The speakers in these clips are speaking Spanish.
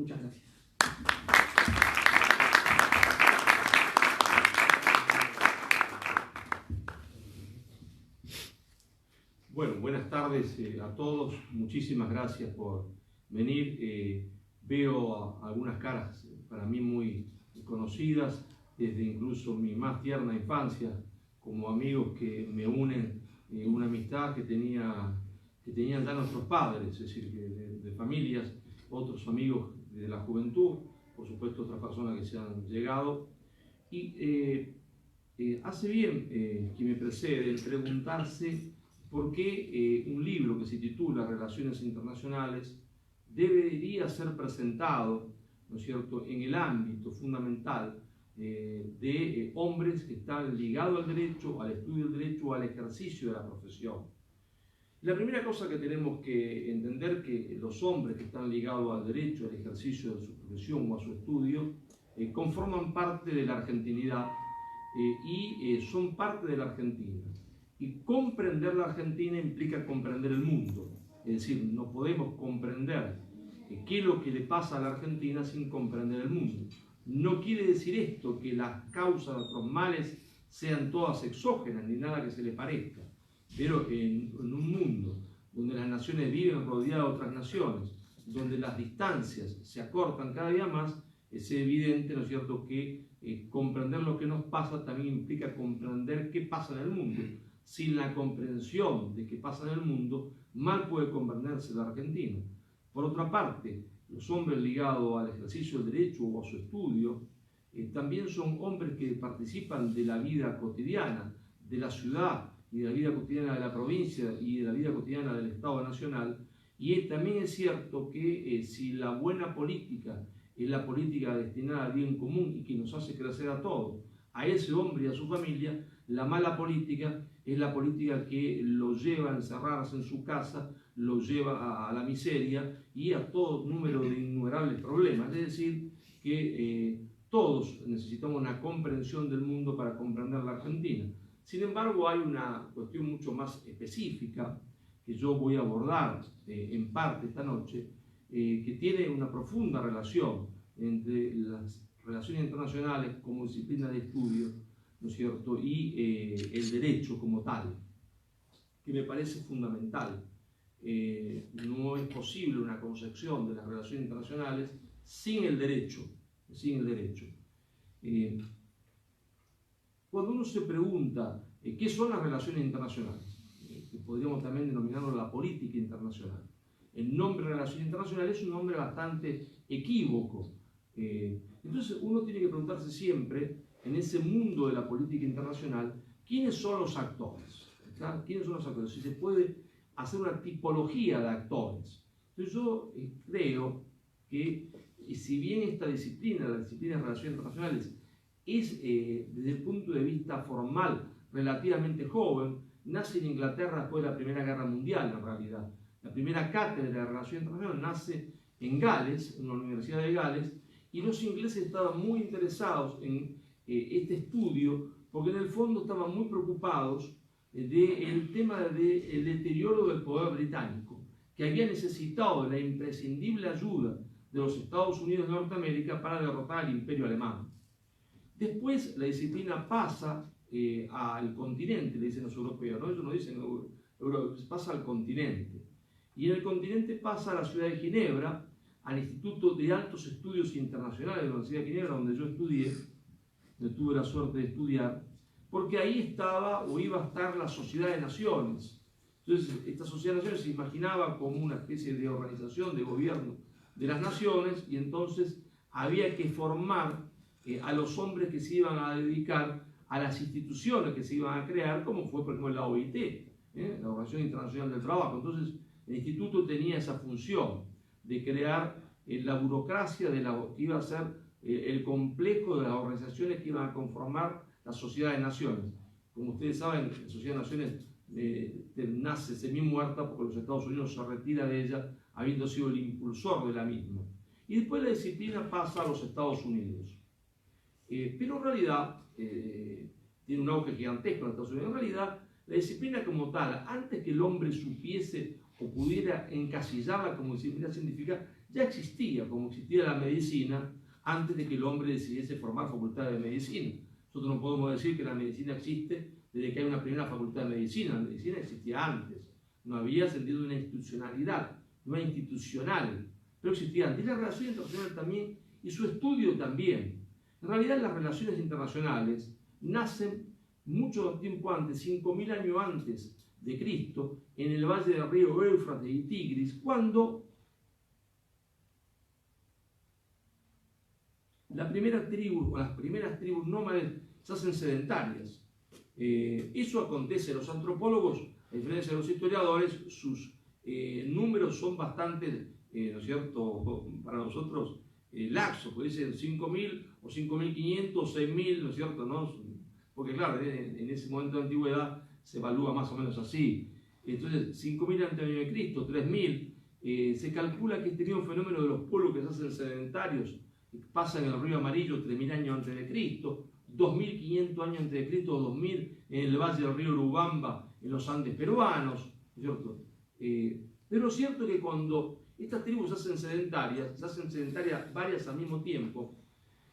Muchas gracias. Bueno, buenas tardes a todos. Muchísimas gracias por venir. Veo algunas caras para mí muy conocidas, desde incluso mi más tierna infancia, como amigos que me unen una amistad que tenían ya nuestros padres, es decir, de familias, otros amigos de la juventud, por supuesto otras personas que se han llegado. Y hace bien quien me precede en preguntarse por qué un libro que se titula Relaciones Internacionales debería ser presentado, ¿no es cierto?, en el ámbito fundamental de hombres que están ligados al derecho, al estudio del derecho o al ejercicio de la profesión. La primera cosa que tenemos que entender que los hombres que están ligados al derecho, al ejercicio de su profesión o a su estudio, conforman parte de la argentinidad y son parte de la Argentina. Y comprender la Argentina implica comprender el mundo. Es decir, no podemos comprender qué es lo que le pasa a la Argentina sin comprender el mundo. No quiere decir esto que las causas de nuestros males sean todas exógenas, ni nada que se le parezca. Pero en un mundo donde las naciones viven rodeadas de otras naciones, donde las distancias se acortan cada día más, es evidente, ¿no es cierto?, que comprender lo que nos pasa también implica comprender qué pasa en el mundo. Sin la comprensión de qué pasa en el mundo, mal puede comprenderse la Argentina. Por otra parte, los hombres ligados al ejercicio del derecho o a su estudio también son hombres que participan de la vida cotidiana de la ciudad y de la vida cotidiana de la provincia y de la vida cotidiana del Estado Nacional. Y también es cierto que si la buena política es la política destinada al bien común y que nos hace crecer a todos, a ese hombre y a su familia, la mala política es la política que lo lleva a encerrarse en su casa, lo lleva a la miseria y a todo número de innumerables problemas. Es decir, que todos necesitamos una comprensión del mundo para comprender la Argentina. Sin embargo, hay una cuestión mucho más específica que yo voy a abordar en parte esta noche, que tiene una profunda relación entre las relaciones internacionales como disciplina de estudio, ¿no es cierto?, y el derecho como tal, que me parece fundamental. No es posible una concepción de las relaciones internacionales sin el derecho. Cuando uno se pregunta qué son las relaciones internacionales, que podríamos también denominarlo la política internacional, el nombre de relaciones internacionales es un nombre bastante equívoco. Entonces uno tiene que preguntarse siempre, en ese mundo de la política internacional, ¿quiénes son los actores? ¿Está? ¿Quiénes son los actores? Si se puede hacer una tipología de actores. Entonces yo creo que si bien esta disciplina, la disciplina de relaciones internacionales, es desde el punto de vista formal relativamente joven, nace en Inglaterra después de la Primera Guerra Mundial en realidad. La primera cátedra de relaciones internacionales nace en Gales, en la Universidad de Gales, y los ingleses estaban muy interesados en este estudio porque en el fondo estaban muy preocupados del tema del deterioro del poder británico, que había necesitado de la imprescindible ayuda de los Estados Unidos de Norteamérica para derrotar al Imperio Alemán. Después la disciplina pasa al continente, le dicen los europeos, ¿no? Ellos no dicen pasa al continente. Y en el continente pasa a la ciudad de Ginebra, al Instituto de Altos Estudios Internacionales de la Universidad de Ginebra, donde yo estudié, donde tuve la suerte de estudiar, porque ahí estaba o iba a estar la Sociedad de Naciones. Entonces, esta Sociedad de Naciones se imaginaba como una especie de organización de gobierno de las naciones, y entonces había que formar a los hombres que se iban a dedicar a las instituciones que se iban a crear, como fue, por ejemplo, la OIT, la Organización Internacional del Trabajo. Entonces, el instituto tenía esa función de crear la burocracia de que iba a ser el complejo de las organizaciones que iban a conformar la Sociedad de Naciones. Como ustedes saben, la Sociedad de Naciones nace semi-muerta porque los Estados Unidos se retira de ella, habiendo sido el impulsor de la misma. Y después la disciplina pasa a los Estados Unidos. Pero en realidad, tiene un auge gigantesco en Estados Unidos. En realidad, la disciplina como tal, antes que el hombre supiese o pudiera encasillarla como disciplina científica, ya existía, como existía la medicina antes de que el hombre decidiese formar facultades de medicina. Nosotros no podemos decir que la medicina existe desde que hay una primera facultad de medicina. La medicina existía antes, no había sentido una institucionalidad, no era institucional, pero existía antes. Y la relación internacional también, y su estudio también. En realidad las relaciones internacionales nacen mucho tiempo antes, 5.000 años antes de Cristo, en el valle del río Éufrates y Tigris, cuando la primera tribu o las primeras tribus nómades se hacen sedentarias. Eso acontece. Los antropólogos, a diferencia de los historiadores, sus números son bastante, ¿no es cierto?, para nosotros laxos, puede ser 5.000 o 5.500 o 6.000, ¿no es cierto?, ¿no? Porque claro, en ese momento de antigüedad se evalúa más o menos así. Entonces, 5.000 antes de Cristo, 3.000, se calcula que este mismo fenómeno de los pueblos que se hacen sedentarios pasa en el río Amarillo 3.000 años antes de Cristo, 2.500 años antes de Cristo, 2.000 en el valle del río Urubamba, en los Andes peruanos, ¿cierto? Pero lo cierto es que cuando estas tribus se hacen sedentarias varias al mismo tiempo,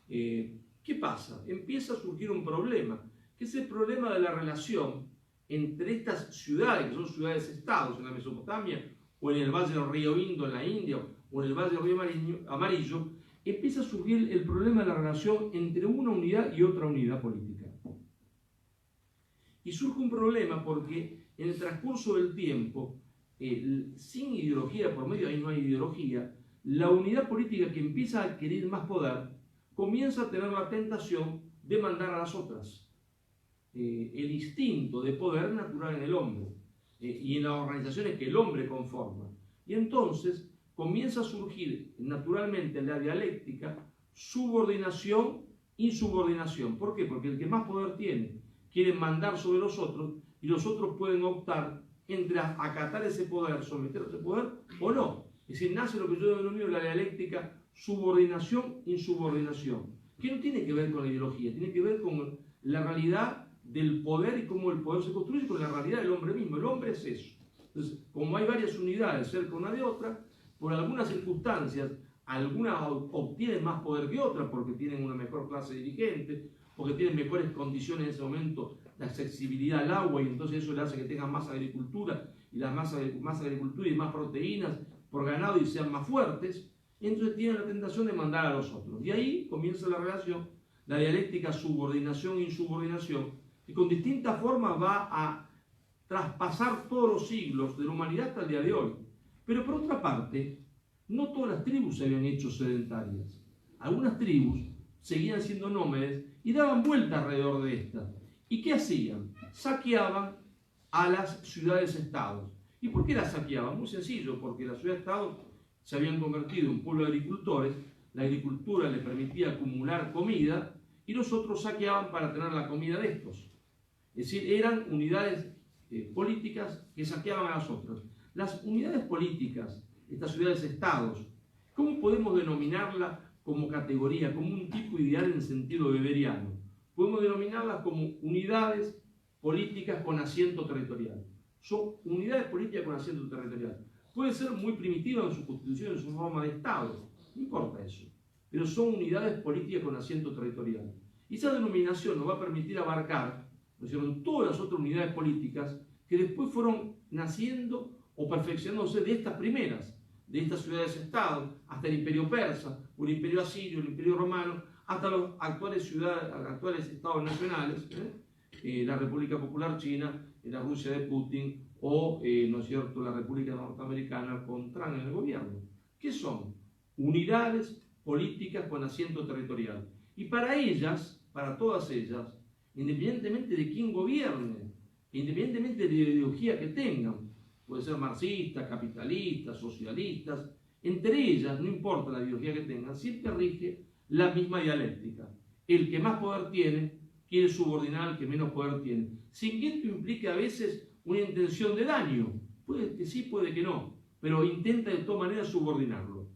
¿qué pasa? Empieza a surgir un problema, que es el problema de la relación entre estas ciudades, que son ciudades-estados en la Mesopotamia, o en el valle del río Indo en la India, o en el valle del río Amarillo, empieza a surgir el problema de la relación entre una unidad y otra unidad política. Y surge un problema porque en el transcurso del tiempo, sin ideología por medio, ahí no hay ideología, la unidad política que empieza a adquirir más poder comienza a tener la tentación de mandar a las otras. El instinto de poder natural en el hombre y en las organizaciones que el hombre conforma. Y entonces comienza a surgir naturalmente en la dialéctica subordinación, insubordinación. ¿Por qué? Porque el que más poder tiene quiere mandar sobre los otros y los otros pueden optar entre acatar ese poder, someter ese poder o no. Es decir, nace lo que yo denomino la dialéctica subordinación-insubordinación, que no tiene que ver con la ideología, tiene que ver con la realidad del poder y cómo el poder se construye con la realidad del hombre mismo. El hombre es eso. Entonces, como hay varias unidades cerca una de otra, por algunas circunstancias, algunas obtienen más poder que otras porque tienen una mejor clase dirigente, porque tienen mejores condiciones en ese momento de accesibilidad al agua, y entonces eso le hace que tengan más agricultura, y más agricultura y más proteínas por ganado y sean más fuertes. Entonces tienen la tentación de mandar a los otros. Y ahí comienza la relación, la dialéctica subordinación-insubordinación, que con distintas formas va a traspasar todos los siglos de la humanidad hasta el día de hoy. Pero por otra parte, no todas las tribus se habían hecho sedentarias. Algunas tribus seguían siendo nómades y daban vuelta alrededor de estas. ¿Y qué hacían? Saqueaban a las ciudades-estados. ¿Y por qué las saqueaban? Muy sencillo, porque las ciudades-estados se habían convertido en un pueblo de agricultores, la agricultura les permitía acumular comida y los otros saqueaban para tener la comida de estos. Es decir, eran unidades políticas que saqueaban a las otras. Las unidades políticas, estas ciudades-estados, ¿cómo podemos denominarlas como categoría, como un tipo ideal en sentido weberiano? Podemos denominarlas como unidades políticas con asiento territorial. Son unidades políticas con asiento territorial. Puede ser muy primitiva en su constitución, en su forma de Estado, no importa eso, pero son unidades políticas con asiento territorial. Y esa denominación nos va a permitir abarcar, ¿no es cierto?, todas las otras unidades políticas que después fueron naciendo o perfeccionándose de estas primeras, de estas ciudades-estados, hasta el imperio persa, o el imperio asirio, el imperio romano, hasta los actuales estados nacionales, la República Popular China, la Rusia de Putin, o, ¿no es cierto?, la República Norteamericana con Trump en el gobierno. ¿Qué son? Unidades políticas con asiento territorial. Y para ellas, para todas ellas, independientemente de quién gobierne, independientemente de la ideología que tengan, puede ser marxistas, capitalistas, socialistas, entre ellas, no importa la ideología que tengan, siempre rige la misma dialéctica. El que más poder tiene quiere subordinar al que menos poder tiene, sin que esto implique a veces una intención de daño. Puede que sí, puede que no, pero intenta de todas maneras subordinarlo.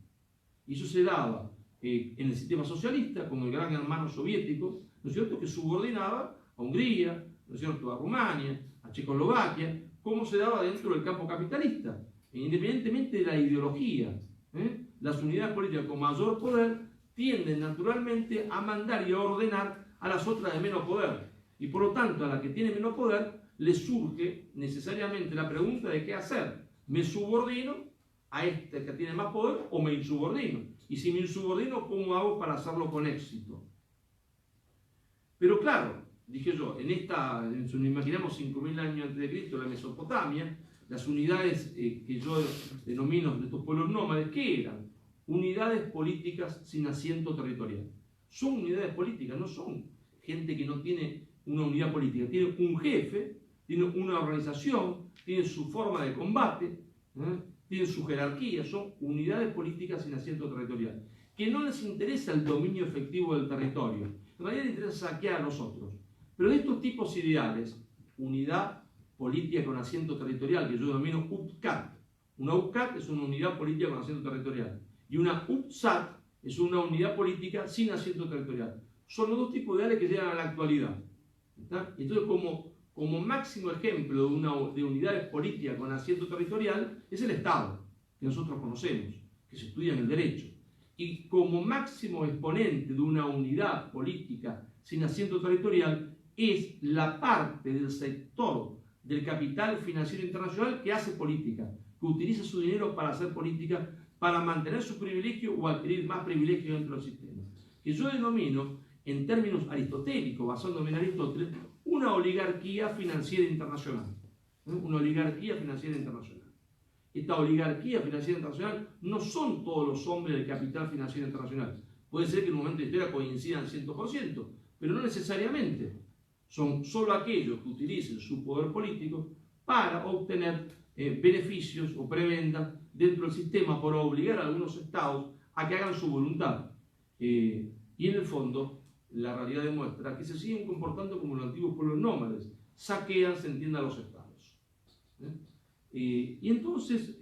Y eso se daba en el sistema socialista, con el gran hermano soviético, ¿no es cierto?, que subordinaba a Hungría, ¿no es cierto?, a Rumania, a Checoslovaquia, como se daba dentro del campo capitalista, independientemente de la ideología. las unidades políticas con mayor poder tienden naturalmente a mandar y a ordenar a las otras de menos poder. Y por lo tanto, a la que tiene menos poder, le surge necesariamente la pregunta de qué hacer. ¿Me subordino a este que tiene más poder o me insubordino? Y si me insubordino, ¿cómo hago para hacerlo con éxito? Pero claro, dije yo, imaginamos 5.000 años antes de Cristo, la Mesopotamia, las unidades que yo denomino de estos pueblos nómades, ¿qué eran? Unidades políticas sin asiento territorial. Son unidades políticas, no son gente que no tiene una unidad política. Tiene un jefe, tiene una organización, tiene su forma de combate, tiene su jerarquía. Son unidades políticas sin asiento territorial. Que no les interesa el dominio efectivo del territorio. En realidad les interesa saquear a los otros. Pero de estos tipos ideales, unidad política con asiento territorial, que yo denomino UPCAT. Una UPCAT es una unidad política con asiento territorial. Y una UPSAT es una unidad política sin asiento territorial. Son los dos tipos de ideales que llegan a la actualidad. ¿Está? Entonces, como máximo ejemplo de unidades políticas con asiento territorial es el Estado, que nosotros conocemos, que se estudia en el derecho. Y como máximo exponente de una unidad política sin asiento territorial es la parte del sector del capital financiero internacional que hace política, que utiliza su dinero para hacer política, para mantener su privilegio o adquirir más privilegios dentro del sistema. Que yo denomino, en términos aristotélicos, basándome en Aristóteles, una oligarquía financiera internacional. Una oligarquía financiera internacional. Esta oligarquía financiera internacional no son todos los hombres del capital financiero internacional. Puede ser que en un momento de historia coincidan 100%, pero no necesariamente. Son solo aquellos que utilicen su poder político para obtener beneficios o prebendas dentro del sistema por obligar a algunos estados a que hagan su voluntad. Y en el fondo, la realidad demuestra que se siguen comportando como los antiguos pueblos nómades, saquean, se entiende, a los estados. Y entonces,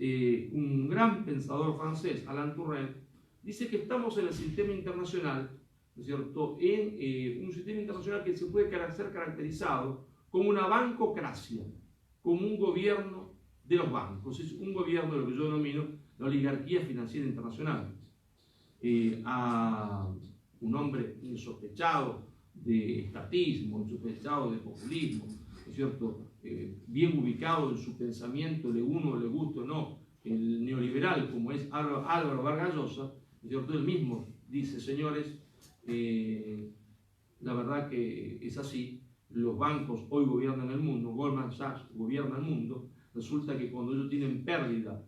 un gran pensador francés, Alain Touraine, dice que estamos en el sistema internacional, ¿no es cierto?, en un sistema internacional que se puede ser caracterizado como una bancocracia, como un gobierno de los bancos, es un gobierno de lo que yo denomino la oligarquía financiera internacional. A un hombre insospechado de estatismo, insospechado de populismo, ¿no es cierto?, bien ubicado en su pensamiento, le uno, le guste o no, el neoliberal, como es Álvaro Vargas Llosa, ¿no es cierto?, él mismo dice, señores, la verdad que es así, los bancos hoy gobiernan el mundo, Goldman Sachs gobierna el mundo, resulta que cuando ellos tienen pérdida,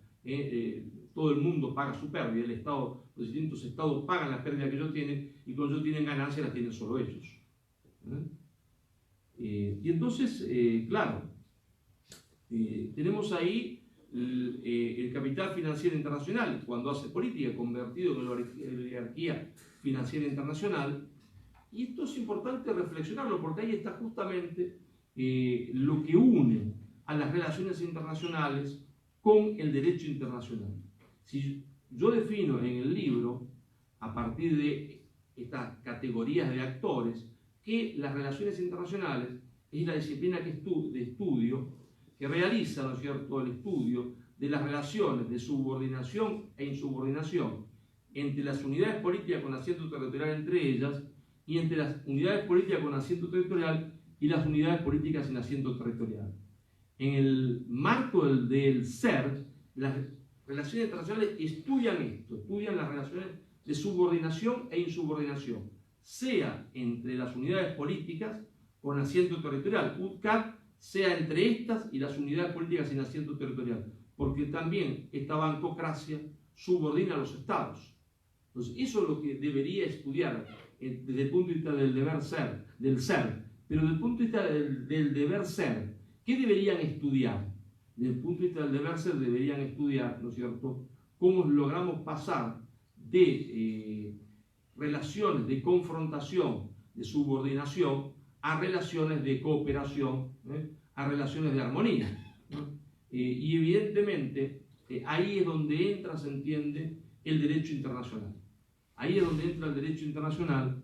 todo el mundo paga su pérdida, el Estado, los distintos estados pagan las pérdidas que ellos tienen, y cuando ellos tienen ganancias las tienen solo ellos. Y entonces, claro, tenemos ahí el capital financiero internacional, cuando hace política, convertido en la oligarquía financiera internacional, y esto es importante reflexionarlo, porque ahí está justamente lo que une a las relaciones internacionales con el derecho internacional. Si yo defino en el libro, a partir de estas categorías de actores, que las relaciones internacionales es la disciplina de estudio que realiza, ¿no es cierto?, el estudio de las relaciones de subordinación e insubordinación entre las unidades políticas con asiento territorial entre ellas y entre las unidades políticas con asiento territorial y las unidades políticas sin asiento territorial. En el marco del ser, las relaciones internacionales estudian esto, estudian las relaciones de subordinación e insubordinación, sea entre las unidades políticas con asiento territorial, UTCAT, sea entre estas y las unidades políticas sin asiento territorial, porque también esta bancocracia subordina a los estados. Entonces, eso es lo que debería estudiar desde el punto de vista del deber ser, del ser, pero desde el punto de vista del deber ser, ¿qué deberían estudiar? Desde el punto de vista del deber ser deberían estudiar, ¿no es cierto?, cómo logramos pasar de relaciones de confrontación, de subordinación, a relaciones de cooperación, a relaciones de armonía. Y evidentemente ahí es donde entra, se entiende, el derecho internacional. Ahí es donde entra el derecho internacional,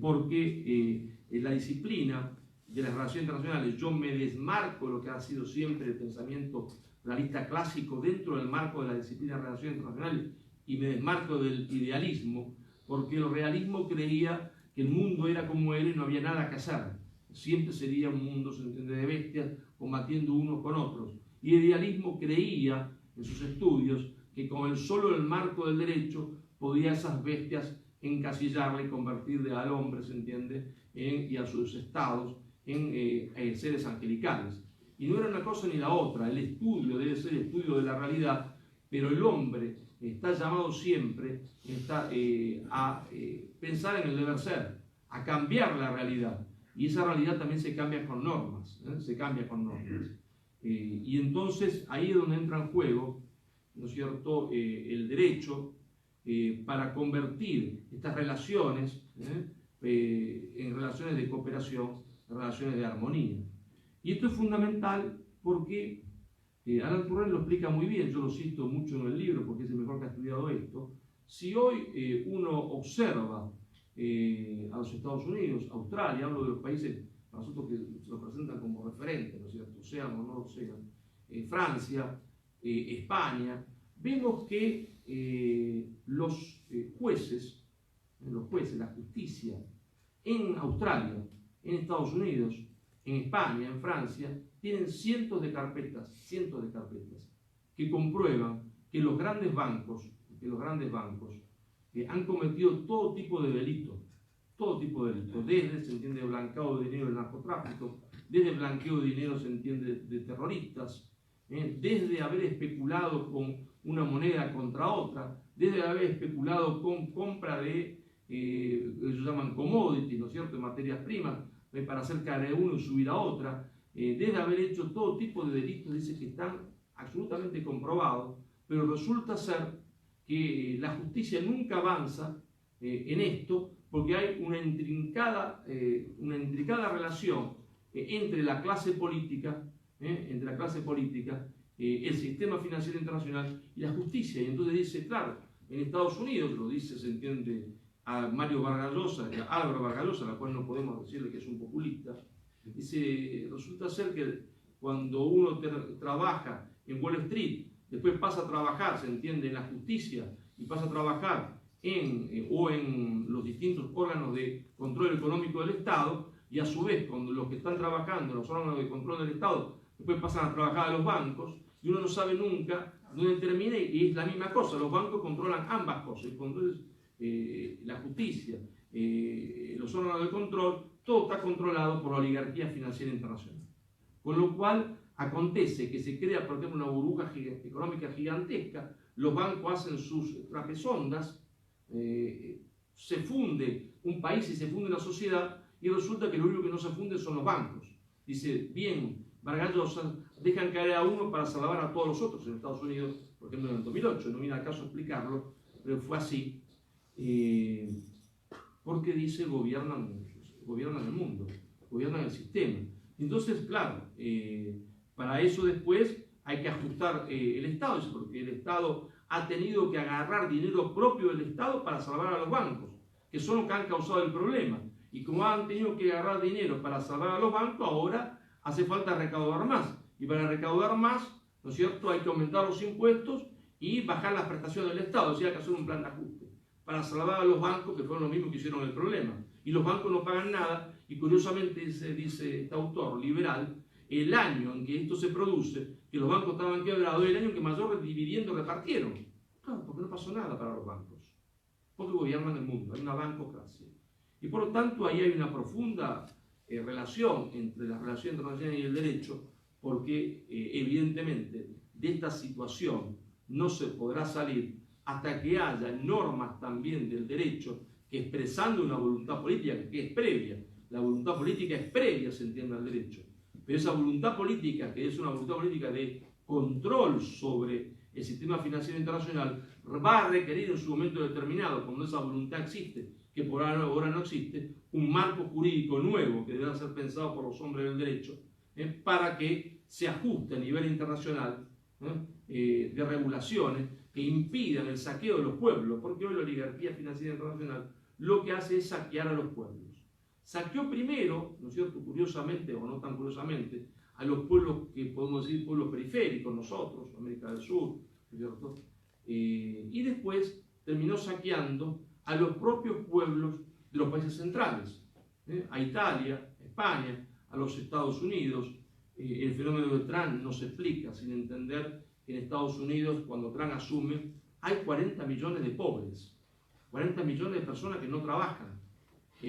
porque la disciplina de las relaciones internacionales, yo me desmarco de lo que ha sido siempre el pensamiento realista clásico dentro del marco de la disciplina de relaciones internacionales, y me desmarco del idealismo, porque el realismo creía que el mundo era como era y no había nada que hacer. Siempre sería un mundo, se entiende, de bestias combatiendo unos con otros. Y el idealismo creía en sus estudios que con solo el marco del derecho podía esas bestias encasillarle y convertir al hombre, se entiende, y a sus estados en seres angelicales. Y no era una cosa ni la otra. El estudio debe ser el estudio de la realidad, pero el hombre está llamado siempre a pensar en el deber ser, a cambiar la realidad. Y esa realidad también se cambia con normas, se cambia con normas. Y entonces ahí es donde entra en juego, ¿no es cierto?, el derecho para convertir estas relaciones en relaciones de cooperación, en relaciones de armonía. Y esto es fundamental porque Alan Turrell lo explica muy bien, yo lo cito mucho en el libro porque es el mejor que ha estudiado esto. Si hoy uno observa a los Estados Unidos, Australia, hablo de los países para nosotros que se los presentan como referentes, ¿no es cierto?, sean o no sean, Francia, España, vemos que los jueces, la justicia en Australia, en Estados Unidos, en España, en Francia, tienen cientos de carpetas que comprueban que los grandes bancos han cometido todo tipo de delitos, desde, se entiende, blanqueo de dinero del narcotráfico, desde blanqueo de dinero, se entiende, de terroristas, desde haber especulado con una moneda contra otra, desde haber especulado con compra de, ellos llaman commodities, ¿no es cierto?, de materias primas, para hacer caer a uno y subir a otra, desde haber hecho todo tipo de delitos, dice que están absolutamente comprobados, pero resulta ser que la justicia nunca avanza en esto porque hay una intrincada relación entre la clase política, el sistema financiero internacional y la justicia. Y entonces dice, claro, en Estados Unidos, lo dice, se entiende, a Mario Vargas Llosa, a Álvaro Vargas Llosa, a la cual no podemos decirle que es un populista, dice, resulta ser que cuando uno trabaja en Wall Street, después pasa a trabajar, se entiende, en la justicia y pasa a trabajar en los distintos órganos de control económico del Estado, y a su vez, cuando los que están trabajando en los órganos de control del Estado, después pasan a trabajar a los bancos, y uno no sabe nunca dónde termina, y es la misma cosa, los bancos controlan ambas cosas, entonces la justicia, los órganos de control, todo está controlado por la oligarquía financiera internacional. Con lo cual, acontece que se crea, por ejemplo, una burbuja económica gigantesca, los bancos hacen sus trapezoondas, se funde un país y se funde una sociedad, y resulta que lo único que no se funde son los bancos. Dice, bien, Vargas Llosa, dejan caer a uno para salvar a todos los otros en Estados Unidos, por ejemplo en el 2008, no viene al caso explicarlo, pero fue así, porque dice, gobiernan el mundo, gobiernan el sistema. Entonces, claro, para eso después hay que ajustar el Estado, porque el Estado ha tenido que agarrar dinero propio del Estado para salvar a los bancos, que son los que han causado el problema. Y como han tenido que agarrar dinero para salvar a los bancos, ahora hace falta recaudar más. Y para recaudar más, ¿no es cierto?, hay que aumentar los impuestos y bajar las prestaciones del Estado. O sea, hay que hacer un plan de ajuste para salvar a los bancos, que fueron los mismos que hicieron el problema. Y los bancos no pagan nada, y curiosamente dice este autor liberal, el año en que esto se produce, que los bancos estaban quebrados, es el año en que mayor dividiendo repartieron. Claro, porque no pasó nada para los bancos, porque gobiernan el mundo, hay una bancocracia. Y por lo tanto ahí hay una profunda relación entre la relación internacional y el derecho, porque evidentemente de esta situación no se podrá salir hasta que haya normas también del derecho que, expresando una voluntad política que es previa, la voluntad política es previa, se entiende, al derecho, pero esa voluntad política, que es una voluntad política de control sobre el sistema financiero internacional, va a requerir en su momento determinado, cuando esa voluntad existe, que por ahora no existe, un marco jurídico nuevo que debe ser pensado por los hombres del derecho, para que se ajuste a nivel internacional de regulaciones que impidan el saqueo de los pueblos, porque hoy la oligarquía financiera internacional lo que hace es saquear a los pueblos. Saqueó primero, ¿no es cierto?, curiosamente o no tan curiosamente, a los pueblos que podemos decir pueblos periféricos, nosotros, América del Sur, ¿no es cierto?, y después terminó saqueando a los propios pueblos de los países centrales, a Italia, a España, a los Estados Unidos. El fenómeno de Trump no se explica sin entender que en Estados Unidos, cuando Trump asume, hay 40 millones de pobres, 40 millones de personas que no trabajan,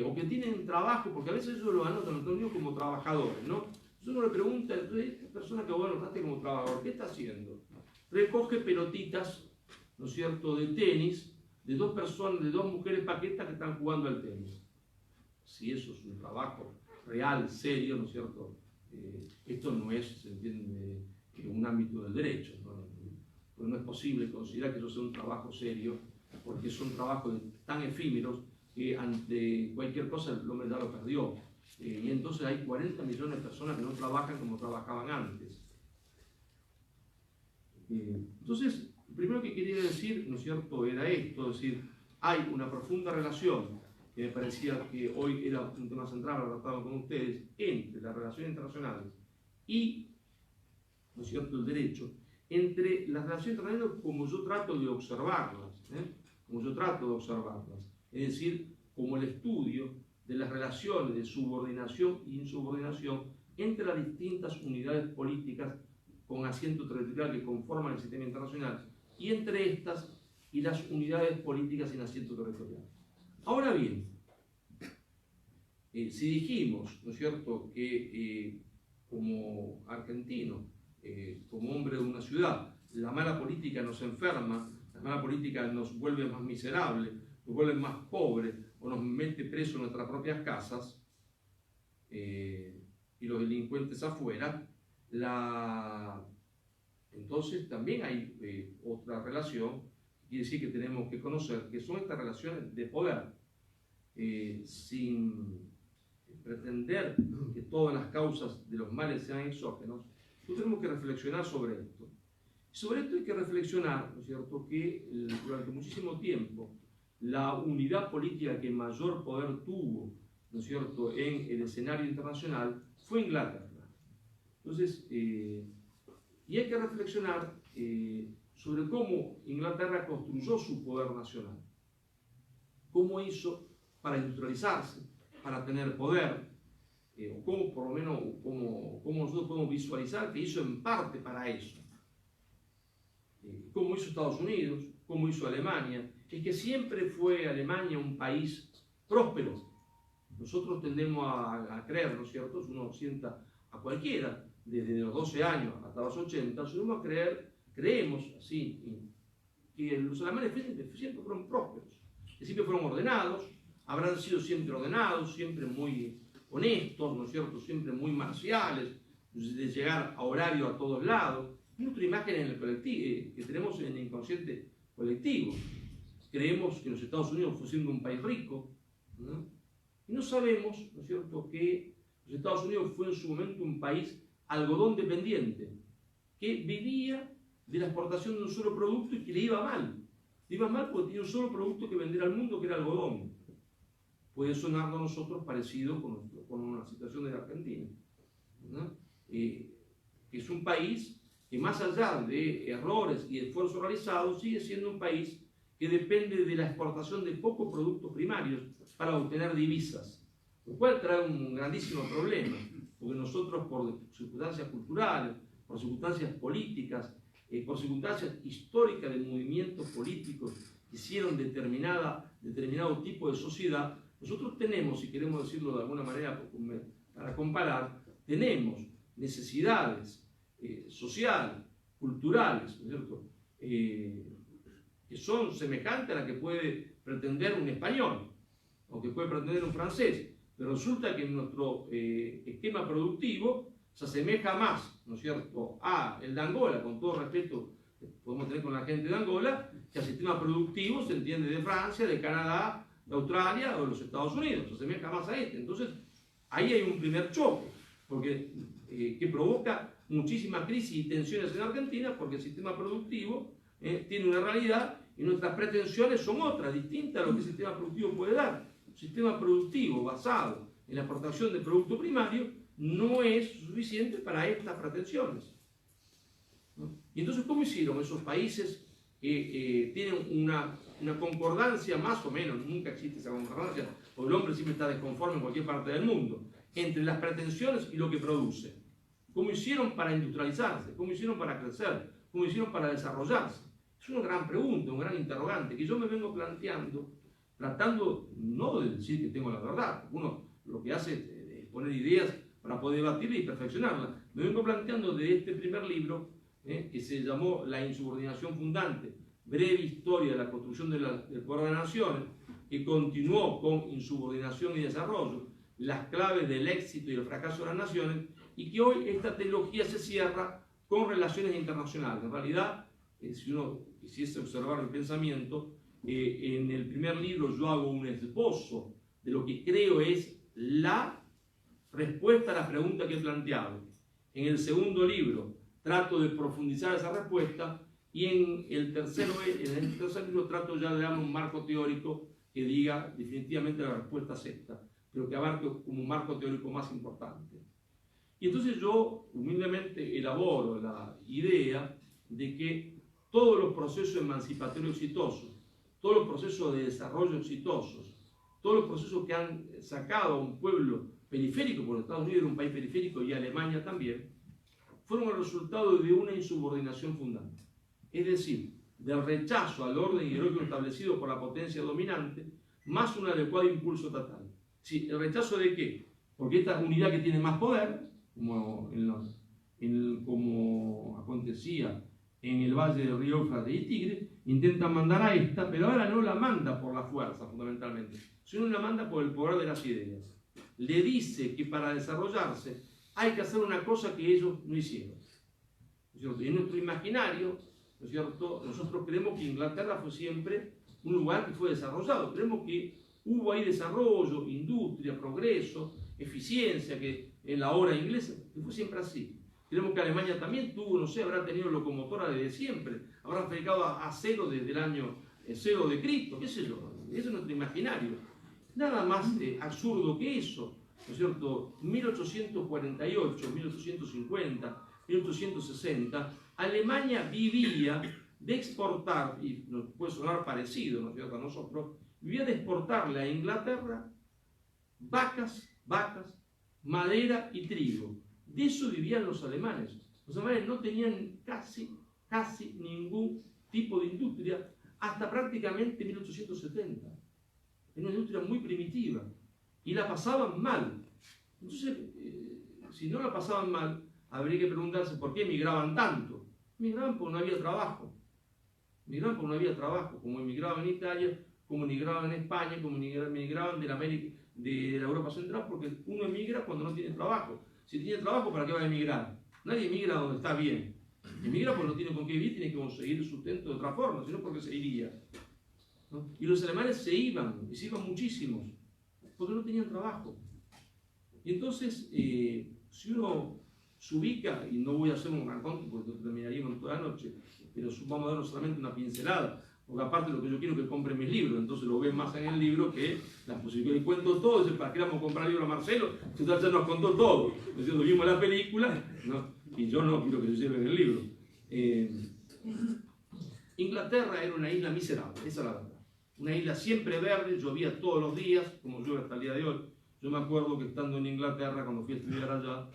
o que tienen trabajo, porque a veces ellos lo anotan en Estados Unidos como trabajadores, ¿no? Entonces uno le pregunta, esta persona que vos anotaste como trabajador, ¿qué está haciendo? Recoge pelotitas, ¿no es cierto?, de tenis, de dos personas, de dos mujeres paquetas que están jugando al tenis. Si eso es un trabajo real, serio, ¿no es cierto? Esto no es, se entiende, un ámbito del derecho, ¿no? Pero no es posible considerar que eso sea un trabajo serio, porque son trabajos tan efímeros que ante cualquier cosa el hombre ya lo perdió. Y entonces hay 40 millones de personas que no trabajan como trabajaban antes. Entonces, lo primero que quería decir, ¿no es cierto?, era esto, es decir, hay una profunda relación, que me parecía que hoy era un tema central, lo trataba con ustedes, entre las relaciones internacionales y, ¿no es cierto?, el derecho, entre las relaciones internacionales como yo trato de observarlas, como yo trato de observarlas, es decir, como el estudio de las relaciones de subordinación e insubordinación entre las distintas unidades políticas con asiento territorial que conforman el sistema internacional, y entre estas y las unidades políticas sin asiento territorial. Ahora bien, si dijimos, ¿no es cierto?, que como argentino, como hombre de una ciudad, la mala política nos enferma, la mala política nos vuelve más miserables, nos vuelve más pobres o nos mete presos en nuestras propias casas, y los delincuentes afuera, entonces también hay otra relación, quiere decir que tenemos que conocer, que son estas relaciones de poder, sin pretender que todas las causas de los males sean exógenos. Nosotros tenemos que reflexionar sobre esto. Sobre esto hay que reflexionar, ¿no es cierto?, que durante muchísimo tiempo la unidad política que mayor poder tuvo, ¿no es cierto?, en el escenario internacional fue Inglaterra. Entonces, y hay que reflexionar sobre cómo Inglaterra construyó su poder nacional, cómo hizo para industrializarse, para tener poder, o cómo, por lo menos, cómo nosotros podemos visualizar que hizo en parte para eso. Cómo hizo Estados Unidos, cómo hizo Alemania. Es que siempre fue Alemania un país próspero. Nosotros tendemos a creer, ¿no es cierto? Si uno sienta a cualquiera, desde los 12 años hasta los 80, solemos creemos así, que los alemanes siempre fueron prósperos, que siempre fueron ordenados, habrán sido siempre ordenados, siempre muy honestos, ¿no es cierto?, siempre muy marciales, de llegar a horario a todos lados. Es otra imagen en el colectivo, que tenemos en el inconsciente colectivo. Creemos que los Estados Unidos fue siendo un país rico, ¿no? Y no sabemos, ¿no es cierto?, que los Estados Unidos fue en su momento un país algodón dependiente, que vivía de la exportación de un solo producto y que le iba mal. Le iba mal porque tenía un solo producto que vender al mundo, que era algodón. Puede sonarnos a nosotros parecido con una situación de la Argentina, ¿no? Que es un país que, más allá de errores y esfuerzos realizados, sigue siendo un país que depende de la exportación de pocos productos primarios para obtener divisas, lo cual trae un grandísimo problema, porque nosotros, por circunstancias culturales, por circunstancias políticas, por circunstancias históricas de movimientos políticos que hicieron determinado tipo de sociedad, nosotros tenemos, si queremos decirlo de alguna manera para comparar, tenemos necesidades sociales, culturales, ¿no es cierto?, que son semejantes a las que puede pretender un español o que puede pretender un francés, pero resulta que nuestro esquema productivo se asemeja más, ¿no es cierto?, a el de Angola, con todo respeto que podemos tener con la gente de Angola, que al sistema productivo se entiende de Francia, de Canadá, de Australia o de los Estados Unidos, se asemeja más a este. Entonces, ahí hay un primer choque, porque, que provoca muchísima crisis y tensiones en Argentina, porque el sistema productivo tiene una realidad y nuestras pretensiones son otras, distintas a lo que el sistema productivo puede dar. Un sistema productivo basado en la exportación de producto primario no es suficiente para estas pretensiones, ¿no? Y entonces, ¿cómo hicieron esos países tienen una concordancia más o menos, nunca existe esa concordancia, porque el hombre siempre está desconforme en cualquier parte del mundo, entre las pretensiones y lo que produce. ¿Cómo hicieron para industrializarse? ¿Cómo hicieron para crecer? ¿Cómo hicieron para desarrollarse? Es una gran pregunta, un gran interrogante que yo me vengo planteando, tratando no de decir que tengo la verdad. Uno lo que hace es poner ideas para poder debatirla y perfeccionarla. Me vengo planteando de este primer libro, que se llamó La insubordinación fundante, breve historia de la construcción del poder de las naciones, que continuó con insubordinación y desarrollo, las claves del éxito y el fracaso de las naciones, y que hoy esta trilogía se cierra con relaciones internacionales. En realidad, si uno quisiese observar el pensamiento, en el primer libro yo hago un esbozo de lo que creo es la respuesta a la pregunta que he planteado. En el segundo libro trato de profundizar esa respuesta, y en el tercer libro trato ya de dar un marco teórico que diga definitivamente la respuesta es esta, pero que abarque como un marco teórico más importante. Y entonces yo humildemente elaboro la idea de que todos los procesos emancipatorios exitosos, todos los procesos de desarrollo exitosos, todos los procesos que han sacado a un pueblo periférico, porque Estados Unidos era un país periférico y Alemania también, fueron el resultado de una insubordinación fundante. Es decir, del rechazo al orden ideológico establecido por la potencia dominante, más un adecuado impulso estatal. Sí, ¿el rechazo de qué? Porque esta unidad que tiene más poder, como acontecía en el valle del río Éufrates y Tigre, intenta mandar a esta, pero ahora no la manda por la fuerza fundamentalmente, sino la manda por el poder de las ideas. Le dice que para desarrollarse hay que hacer una cosa que ellos no hicieron. ¿No es cierto? Y en nuestro imaginario, ¿no es cierto?, nosotros creemos que Inglaterra fue siempre un lugar que fue desarrollado. Creemos que hubo ahí desarrollo, industria, progreso, eficiencia, que en la hora inglesa, que fue siempre así. Creemos que Alemania también tuvo, no sé, habrá tenido locomotora desde siempre, habrá fabricado acero desde el año 0 de Cristo, qué sé yo. Eso es nuestro imaginario. Nada más absurdo que eso, ¿no es cierto? 1848, 1850, 1860, Alemania vivía de exportar, y nos puede sonar parecido, ¿no es cierto?, a nosotros, vivía de exportarle a Inglaterra vacas, madera y trigo. De eso vivían los alemanes. Los alemanes no tenían casi ningún tipo de industria hasta prácticamente 1870. Era una industria muy primitiva y la pasaban mal. Entonces, si no la pasaban mal, habría que preguntarse por qué emigraban tanto. Emigraban porque no había trabajo. Emigraban porque no había trabajo, como emigraban en Italia, como emigraban en España, como emigraban de la Europa Central, porque uno emigra cuando no tiene trabajo. Si tiene trabajo, ¿para qué va a emigrar? Nadie emigra donde está bien. Emigra porque no tiene con qué vivir, tiene que conseguir sustento de otra forma, sino porque se iría, ¿no? Y los alemanes se iban, y se iban muchísimos, porque no tenían trabajo. Y entonces, si uno se ubica, y no voy a hacer un raconto porque terminaríamos toda la noche, pero vamos a darnos solamente una pincelada, porque aparte lo que yo quiero es que compren mis libros, entonces lo ven más en el libro que las posibilidades. Y cuento todo, dice, ¿para qué vamos a comprar el libro a Marcelo? Si usted ya nos contó todo. Entonces vimos la película, ¿no? Y yo no quiero que se lleven el libro. Inglaterra era una isla miserable, esa es la verdad. Una isla siempre verde, llovía todos los días, como llueve hasta el día de hoy. Yo me acuerdo que estando en Inglaterra, cuando fui a estudiar allá,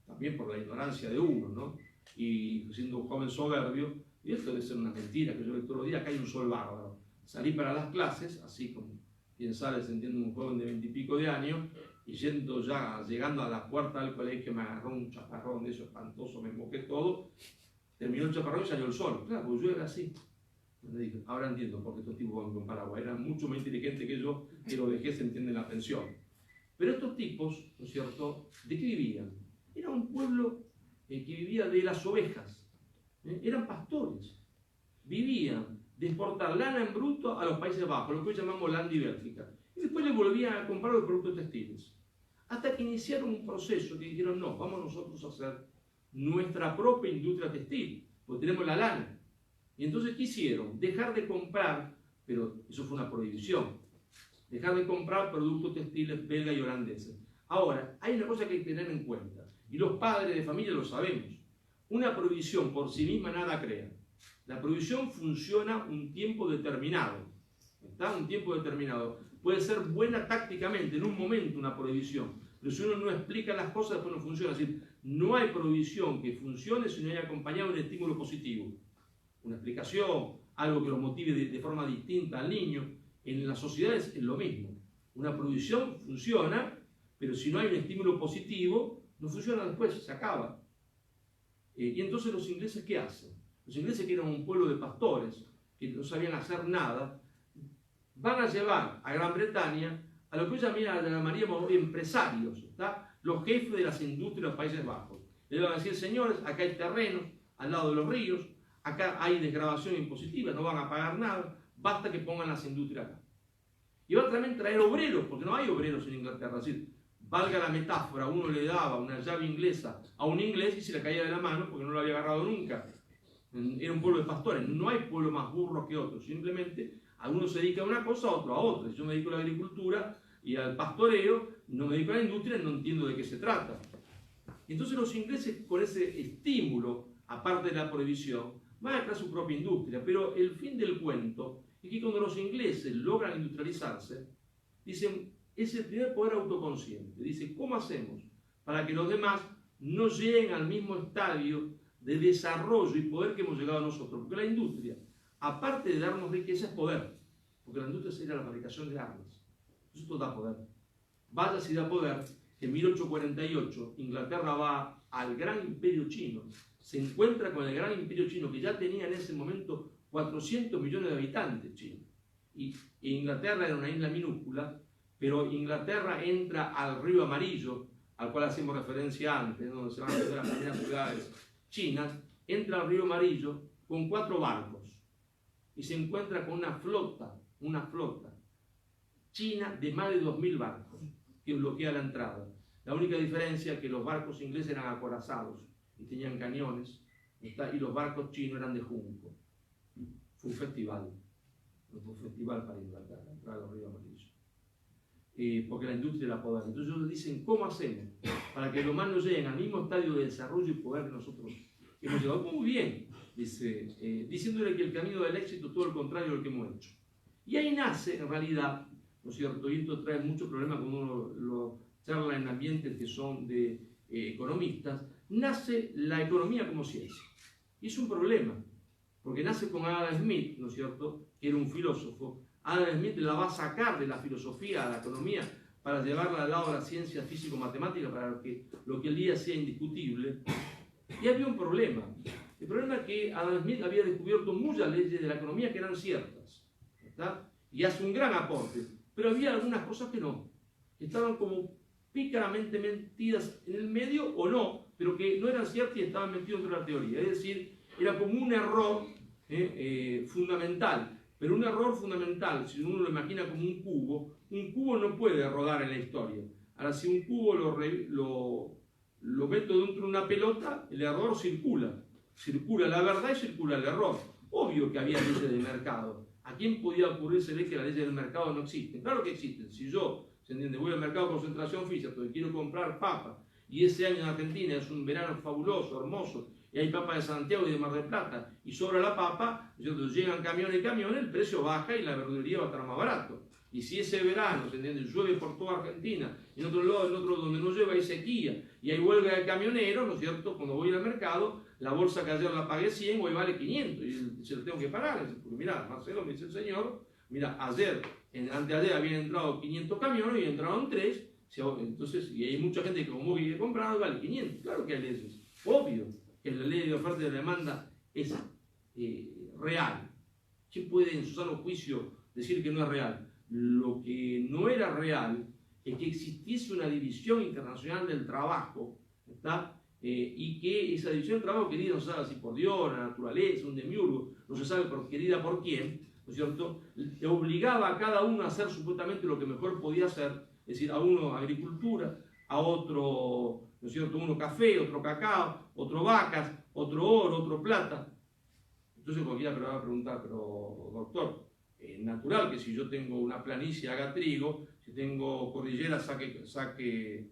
también por la ignorancia de uno, ¿no? Y siendo un joven soberbio, y esto debe ser una mentira, que yo todos los días acá hay un sol bárbaro. Salí para las clases, así como quien sale se entiende un joven de 20 y pico de años, y llegando a la puerta del colegio me agarró un chaparrón de eso espantoso, me mojé todo, terminó el chaparrón y salió el sol. Claro, porque yo era así. Entonces dije, ahora entiendo por qué estos tipos van con paraguas, eran mucho más inteligentes que yo, que lo dejé se entiende en la pensión. Pero estos tipos, ¿no es cierto?, ¿de qué vivían? Era un pueblo que vivía de las ovejas. Eran pastores, vivían de exportar lana en bruto a los Países Bajos, lo que hoy llamamos Holanda y Bélgica, y después le volvían a comprar los productos textiles, hasta que iniciaron un proceso que dijeron, no, vamos nosotros a hacer nuestra propia industria textil, porque tenemos la lana. Y entonces, ¿qué hicieron? Dejar de comprar, pero eso fue una prohibición, dejar de comprar productos textiles belgas y holandeses. Ahora, hay una cosa que hay que tener en cuenta, y los padres de familia lo sabemos. Una prohibición por sí misma nada crea. La prohibición funciona un tiempo determinado. ¿Está? Un tiempo determinado. Puede ser buena tácticamente, en un momento, una prohibición. Pero si uno no explica las cosas, después no funciona. Es decir, no hay prohibición que funcione si no hay acompañado un estímulo positivo. Una explicación, algo que lo motive de forma distinta al niño. En las sociedades es lo mismo. Una prohibición funciona, pero si no hay un estímulo positivo, no funciona después, se acaba. Y entonces los ingleses, ¿qué hacen? Los ingleses, que eran un pueblo de pastores, que no sabían hacer nada, van a llevar a Gran Bretaña a lo que hoy llamaríamos empresarios, ¿está? Los jefes de las industrias de los Países Bajos. Les van a decir, señores, acá hay terrenos al lado de los ríos, acá hay desgravación impositiva, no van a pagar nada, basta que pongan las industrias acá. Y van a también traer obreros, porque no hay obreros en Inglaterra. Es decir, valga la metáfora, uno le daba una llave inglesa a un inglés y se le caía de la mano porque no lo había agarrado nunca. Era un pueblo de pastores. No hay pueblo más burro que otro. Simplemente algunos se dedican a una cosa, otro a otra. Si yo me dedico a la agricultura y al pastoreo, no me dedico a la industria, no entiendo de qué se trata. Entonces los ingleses, con ese estímulo, aparte de la prohibición, van a crear su propia industria. Pero el fin del cuento es que cuando los ingleses logran industrializarse, dicen, es el primer poder autoconsciente. Dice, ¿cómo hacemos para que los demás no lleguen al mismo estadio de desarrollo y poder que hemos llegado nosotros? Porque la industria, aparte de darnos riqueza, es poder. Porque la industria sería la fabricación de armas. Eso da poder. Vaya si da poder que en 1848 Inglaterra va al gran imperio chino, se encuentra con el gran imperio chino, que ya tenía en ese momento 400 millones de habitantes chinos. Y Inglaterra era una isla minúscula, pero Inglaterra entra al río Amarillo, al cual hacemos referencia antes, donde se van a hacer las primeras ciudades chinas, entra al río Amarillo con 4 barcos y se encuentra con una flota china de más de 2.000 barcos que bloquea la entrada. La única diferencia es que los barcos ingleses eran acorazados y tenían cañones, y los barcos chinos eran de junco. Fue un festival para Inglaterra, entrar al río Amarillo. Porque la industria la poder. Entonces ellos dicen, ¿cómo hacemos para que los humanos lleguen al mismo estadio de desarrollo y poder que nosotros hemos llegado? Muy bien, dice, diciéndole que el camino del éxito es todo el contrario de lo que hemos hecho. Y ahí nace, en realidad, ¿no es cierto? Y esto trae muchos problemas cuando uno lo charla en ambientes que son de economistas, nace la economía como ciencia. Y es un problema, porque nace con Adam Smith, ¿no es cierto?, que era un filósofo. Adam Smith la va a sacar de la filosofía a la economía para llevarla al lado de la ciencia físico-matemática, para que lo que el día sea indiscutible. Y había un problema. El problema es que Adam Smith había descubierto muchas leyes de la economía que eran ciertas, ¿está? Y hace un gran aporte. Pero había algunas cosas que no, que estaban como pícaramente metidas en el medio o no, pero que no eran ciertas y estaban metidas dentro de la teoría. Es decir, era como un error fundamental. Pero un error fundamental, si uno lo imagina como un cubo no puede rodar en la historia. Ahora, si un cubo lo meto dentro de una pelota, el error circula. Circula la verdad y circula el error. Obvio que había leyes de mercado. ¿A quién podía ocurrirse que las leyes del mercado no existen? Claro que existen. Si yo, ¿se entiende?, voy al mercado de concentración física porque quiero comprar papa, y ese año en Argentina es un verano fabuloso, hermoso, y hay papa de Santiago y de Mar del Plata, y sobra la papa, entonces llegan camiones y camiones, el precio baja y la verdulería va a estar más barato. Y si ese verano, ¿se entiende?, llueve por toda Argentina, y en otro lado, donde no llueve hay sequía, y hay huelga de camioneros, ¿no es cierto?, cuando voy al mercado, la bolsa que ayer la pagué 100, hoy vale 500, y se lo tengo que pagar. Porque mirá, Marcelo, me dice el señor, mira, anteayer habían entrado 500 camiones y entraron 3, entonces, y hay mucha gente que como quiere comprar, vale 500. Claro que hay leyes, obvio que la ley de oferta y de demanda es real. ¿Quién puede en su sano juicio decir que no es real? Lo que no era real es que existiese una división internacional del trabajo, ¿está? Y que esa división del trabajo, querida, no se sabe si por Dios, la naturaleza, un demiurgo, no se sabe querida por quién, ¿no es cierto?, le obligaba a cada uno a hacer supuestamente lo que mejor podía hacer, es decir, a uno agricultura, a otro, ¿no es cierto?, uno café, otro cacao, otro vacas, otro oro, otro plata. Entonces cualquiera me va a preguntar, pero doctor, es natural que si yo tengo una planicie haga trigo, si tengo cordillera saque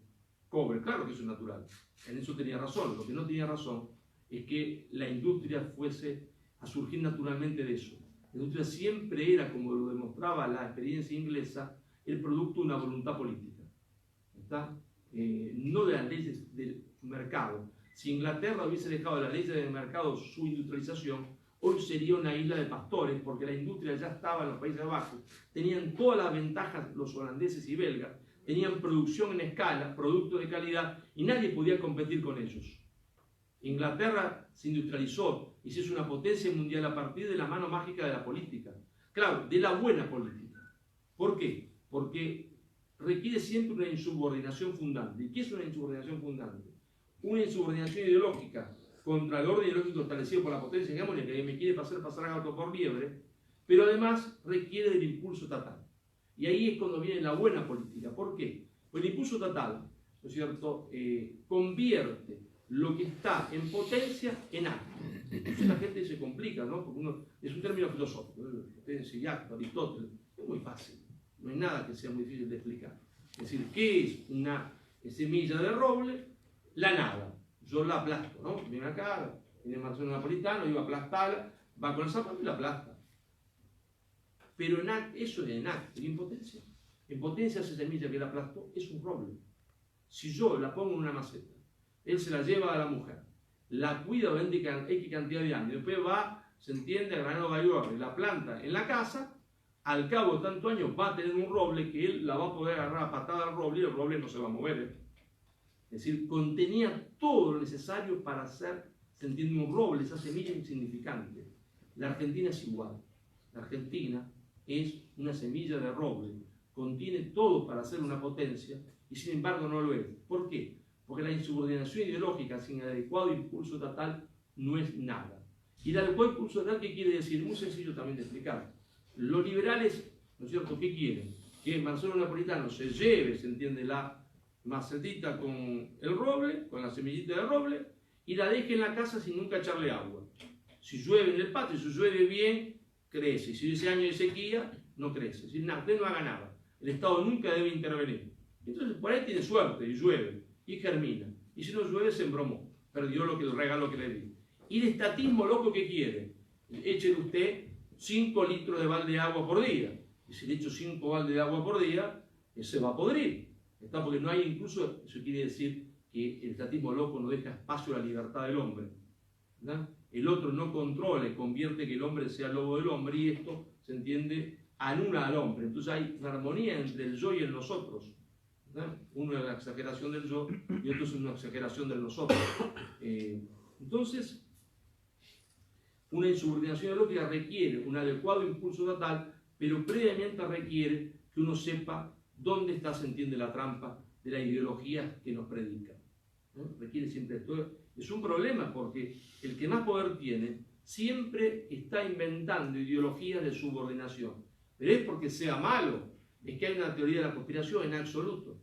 cobre. Claro que eso es natural. En eso tenía razón. Lo que no tenía razón es que la industria fuese a surgir naturalmente de eso. La industria siempre era, como lo demostraba la experiencia inglesa, el producto de una voluntad política, ¿está? No de las leyes del mercado. Si Inglaterra hubiese dejado de las leyes del mercado su industrialización, hoy sería una isla de pastores, porque la industria ya estaba en los Países Bajos, tenían todas las ventajas los holandeses y belgas, tenían producción en escala, productos de calidad, y nadie podía competir con ellos. Inglaterra se industrializó y se hizo una potencia mundial a partir de la mano mágica de la política. Claro, de la buena política. ¿Por qué? Porque requiere siempre una insubordinación fundante. ¿Y qué es una insubordinación fundante? Una insubordinación ideológica contra el orden ideológico establecido por la potencia hegemónica que me quiere pasar a gato por liebre, pero además requiere del impulso estatal. Y ahí es cuando viene la buena política. ¿Por qué? Pues el impulso estatal, ¿no es cierto?, convierte lo que está en potencia en acto. Entonces la gente se complica, ¿no? Porque es un término filosófico, potencia y acto, Aristóteles. Es muy fácil, no hay nada que sea muy difícil de explicar. Es decir, ¿qué es una semilla de roble? La nada. Yo la aplasto, ¿no? Viene acá, viene Marcelo Napolitano, iba a aplastarla, va con el zapato y la aplasta. Pero eso es en acto, y en potencia. En potencia esa semilla que la aplastó es un roble. Si yo la pongo en una maceta, él se la lleva a la mujer, la cuida durante X cantidad de años, después va, se entiende, a Granado Baigorri, la planta en la casa, al cabo de tantos años va a tener un roble que él la va a poder agarrar a patada al roble y el roble no se va a mover. Es decir, contenía todo lo necesario para hacer, se entiende, un roble, esa semilla insignificante. La Argentina es igual. La Argentina es una semilla de roble, contiene todo para ser una potencia y sin embargo no lo es. ¿Por qué? Porque la insubordinación ideológica sin adecuado impulso estatal no es nada. Y el adecuado impulso estatal, ¿qué quiere decir? Muy sencillo también de explicar. Los liberales, ¿no es cierto?, ¿qué quieren? Que Marcelo Napolitano se lleve, se entiende, la macetita con el roble, con la semillita de roble, y la deje en la casa sin nunca echarle agua. Si llueve en el patio, si llueve bien, crece. Y si ese año de sequía, no crece. Es decir, usted no haga nada. El Estado nunca debe intervenir. Entonces, por ahí tiene suerte y llueve. Y germina. Y si no llueve, se embromó. Perdió el regalo que le di. Y el estatismo loco que quiere. Échele usted 5 litros de balde de agua por día. Y si le echo 5 baldes de agua por día, se va a podrir. ¿Está? Porque no hay incluso, eso quiere decir que el estatismo loco no deja espacio a la libertad del hombre. ¿Verdad? El otro no controla y convierte que el hombre sea lobo del hombre y esto, se entiende, anula al hombre. Entonces hay una armonía entre el yo y el nosotros. ¿Verdad? Uno es la exageración del yo y otro es una exageración del nosotros. Entonces, una insubordinación ideológica requiere un adecuado impulso estatal, pero previamente requiere que uno sepa dónde está, se entiende, la trampa de la ideología que nos predica. ¿No? Requiere siempre esto. Es un problema porque el que más poder tiene siempre está inventando ideologías de subordinación. Pero es porque sea malo, es que hay una teoría de la conspiración en absoluto.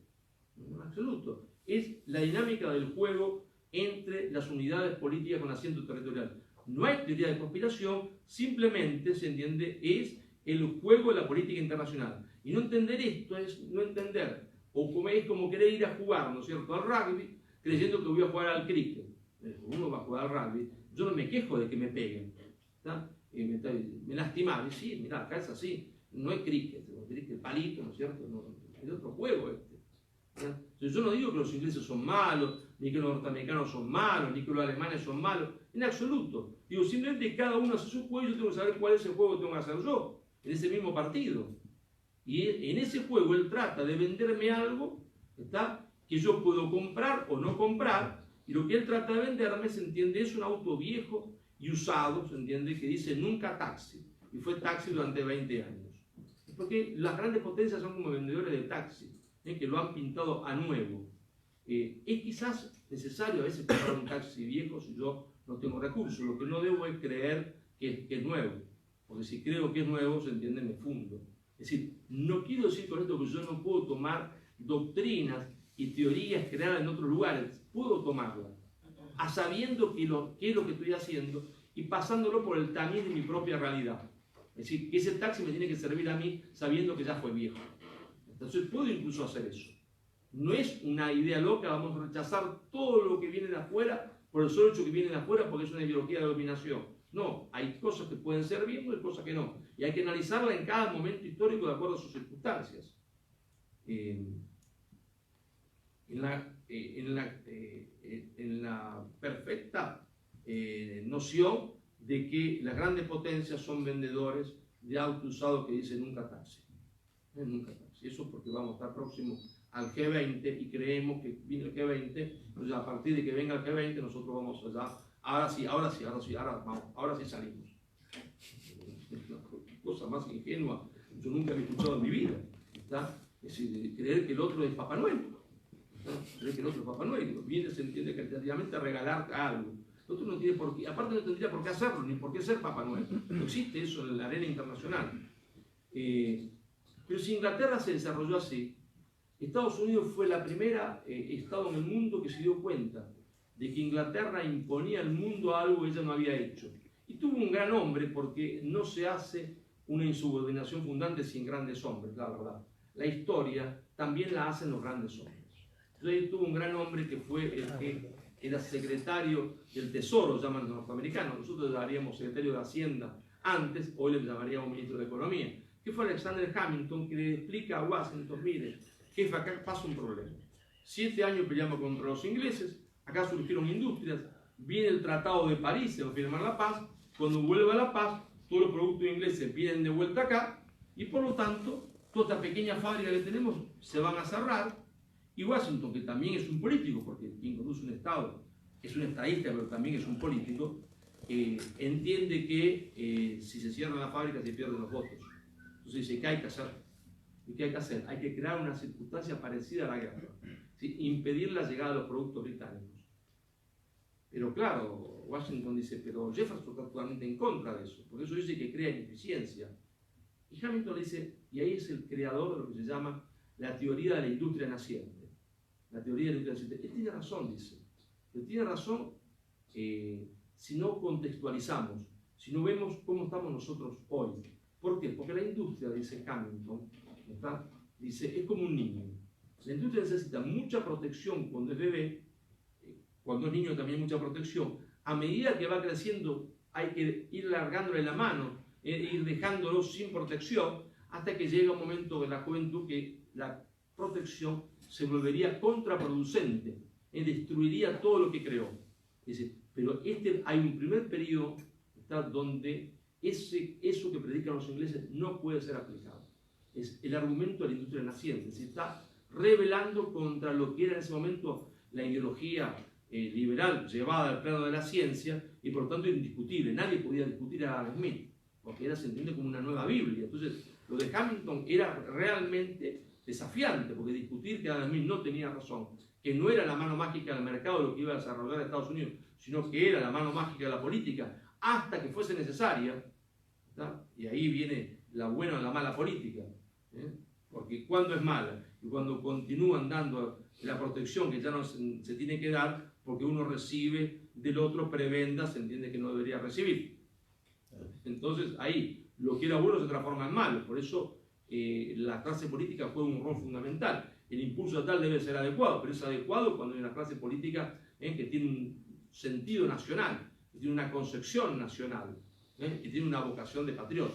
En absoluto. Es la dinámica del juego entre las unidades políticas con asiento territorial. No hay teoría de conspiración, simplemente, se entiende, es el juego de la política internacional. Y no entender esto es no entender, o es como querer ir a jugar, ¿no es cierto?, al rugby, creyendo que voy a jugar al cricket. Uno va a jugar al rugby, yo no me quejo de que me peguen, me lastimaron, sí, mirá, acá es así, no es cricket, el palito, ¿no es cierto?, no, es otro juego este. Entonces, yo no digo que los ingleses son malos, ni que los norteamericanos son malos, ni que los alemanes son malos, en absoluto. Digo, simplemente cada uno hace su juego y yo tengo que saber cuál es el juego que tengo que hacer yo, en ese mismo partido. Y en ese juego él trata de venderme algo, ¿está?, que yo puedo comprar o no comprar, y lo que él trata de venderme, se entiende, es un auto viejo y usado, se entiende, que dice nunca taxi, y fue taxi durante 20 años. Porque las grandes potencias son como vendedores de taxi, que lo han pintado a nuevo. Es quizás necesario a veces comprar un taxi viejo si yo no tengo recursos. Lo que no debo es creer que es nuevo, porque si creo que es nuevo, se entiende, me fundo. Es decir, no quiero decir con esto que yo no puedo tomar doctrinas y teorías creadas en otros lugares. Puedo tomarlas, a sabiendo que qué es lo que estoy haciendo y pasándolo por el tamiz de mi propia realidad. Es decir, que ese taxi me tiene que servir a mí sabiendo que ya fue viejo. Entonces puedo incluso hacer eso. No es una idea loca, vamos a rechazar todo lo que viene de afuera por el solo hecho que viene de afuera porque es una ideología de dominación. No, hay cosas que pueden ser bien y hay cosas que no. Y hay que analizarla en cada momento histórico de acuerdo a sus circunstancias. En la perfecta noción de que las grandes potencias son vendedores de auto usado que dicen nunca taxi. Nunca taxi. Eso porque vamos a estar próximos al G20 y creemos que viene el G20, entonces a partir de que venga el G20 nosotros vamos allá. Ahora sí salimos. Una cosa más ingenua, yo nunca he escuchado en mi vida. ¿Está? Es decir, creer que el otro es Papá Noel. Creer que el otro es Papá Noel. Viene, se entiende caritativamente a regalar algo. El otro no tiene por qué, aparte no tendría por qué hacerlo, ni por qué ser Papá Noel. No existe eso en la arena internacional. Pero si Inglaterra se desarrolló así, Estados Unidos fue la primera estado en el mundo que se dio cuenta de que Inglaterra imponía al mundo algo que ella no había hecho. Y tuvo un gran hombre porque no se hace una insubordinación fundante sin grandes hombres, la verdad. La historia también la hacen los grandes hombres. Entonces tuvo un gran hombre que fue el que era secretario del Tesoro, llaman los norteamericanos. Nosotros le llamaríamos secretario de Hacienda antes, hoy le llamaríamos ministro de Economía, que fue Alexander Hamilton, que le explica a Washington, mire, jefe, acá pasa un problema. 7 años peleamos contra los ingleses, acá surgieron industrias, viene el Tratado de París, se va a firmar la paz, cuando vuelva la paz, todos los productos ingleses vienen de vuelta acá, y por lo tanto, toda esta pequeña fábrica que tenemos se van a cerrar, y Washington, que también es un político, porque quien conduce un Estado es un estadista, pero también es un político, entiende que si se cierran las fábricas se pierden los votos. Entonces dice, ¿qué hay que hacer? ¿Y qué hay que hacer? Hay que crear una circunstancia parecida a la guerra, ¿sí? Impedir la llegada de los productos británicos. Pero claro, Washington dice, pero Jefferson está totalmente en contra de eso, porque eso dice que crea ineficiencia. Y Hamilton le dice, y ahí es el creador de lo que se llama la teoría de la industria naciente. La teoría de la industria naciente. Él tiene razón, dice. Él tiene razón si no contextualizamos, si no vemos cómo estamos nosotros hoy. ¿Por qué? Porque la industria, dice Hamilton, dice, es como un niño. La industria necesita mucha protección cuando es bebé, cuando es niño también mucha protección. A medida que va creciendo hay que ir largándole la mano, ir dejándolo sin protección, hasta que llega un momento de la juventud que la protección se volvería contraproducente, destruiría todo lo que creó. Dice, pero hay un primer periodo donde eso que predican los ingleses no puede ser aplicado. Es el argumento de la industria naciente. Se está rebelando contra lo que era en ese momento la ideología liberal llevada al plano de la ciencia y por lo tanto indiscutible. Nadie podía discutir a Adam Smith porque se entiende como una nueva Biblia. Entonces, lo de Hamilton era realmente desafiante, porque discutir que Adam Smith no tenía razón, que no era la mano mágica del mercado lo que iba a desarrollar Estados Unidos, sino que era la mano mágica de la política, hasta que fuese necesaria, ¿está? Y ahí viene la buena o la mala política, porque cuando es mala y cuando continúan dando la protección que ya no se tiene que dar, porque uno recibe del otro prebendas, se entiende que no debería recibir. Entonces ahí lo que era bueno se transforma en malo. Por eso la clase política juega un rol fundamental. El impulso tal debe ser adecuado, pero es adecuado cuando hay una clase política que tiene un sentido nacional, que tiene una concepción nacional, que tiene una vocación de patriota.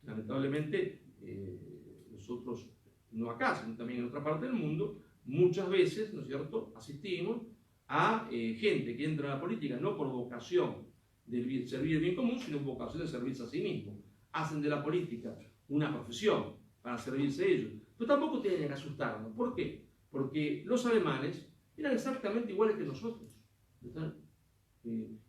Lamentablemente, nosotros, no acá, sino también en otra parte del mundo, muchas veces, ¿no es cierto?, asistimos a gente que entra a la política no por vocación de servir el bien común, sino por vocación de servirse a sí mismo. Hacen de la política una profesión para servirse a ellos. Pero tampoco tienen que asustarnos. ¿Por qué? Porque los alemanes eran exactamente iguales que nosotros.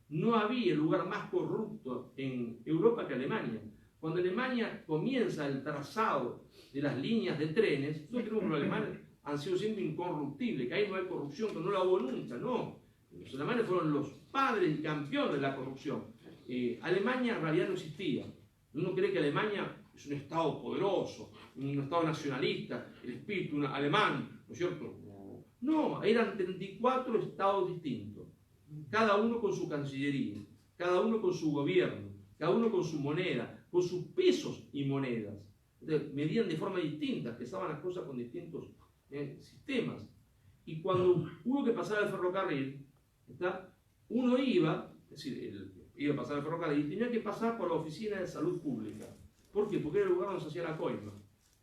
No había lugar más corrupto en Europa que Alemania. Cuando Alemania comienza el trazado de las líneas de trenes, nosotros creemos que los alemanes han sido siempre incorruptibles, que ahí no hay corrupción, que no la hubo nunca, no. Los alemanes fueron los padres y campeones de la corrupción. Alemania en realidad no existía. Uno cree que Alemania es un Estado poderoso, un Estado nacionalista, el espíritu alemán, ¿no es cierto? No, eran 34 estados distintos, cada uno con su cancillería, cada uno con su gobierno, cada uno con su moneda, con sus pesos y monedas. Entonces, medían de forma distinta, pesaban las cosas con distintos sistemas. Y cuando hubo que pasar al ferrocarril, uno iba decir, iba a pasar el ferrocarril, y tenía que pasar por la oficina de salud pública. ¿Por qué? Porque era el lugar donde se hacía la coima.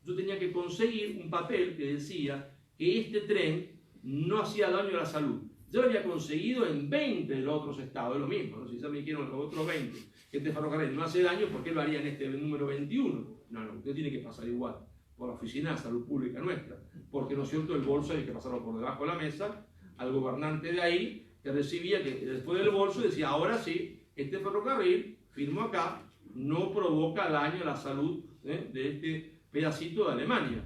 Yo tenía que conseguir un papel que decía que este tren no hacía daño a la salud. Yo lo había conseguido en 20 de los otros estados, es lo mismo, ¿no? Si ya me dijeron los otros 20 que este ferrocarril no hace daño, ¿por qué lo haría en este número 21? No, usted tiene que pasar igual por la oficina de salud pública nuestra, porque no es cierto, el bolso hay que pasarlo por debajo de la mesa al gobernante de ahí, que recibía, que después del bolso decía, ahora sí, este ferrocarril, firmo acá, no provoca daño a la salud de este pedacito de Alemania.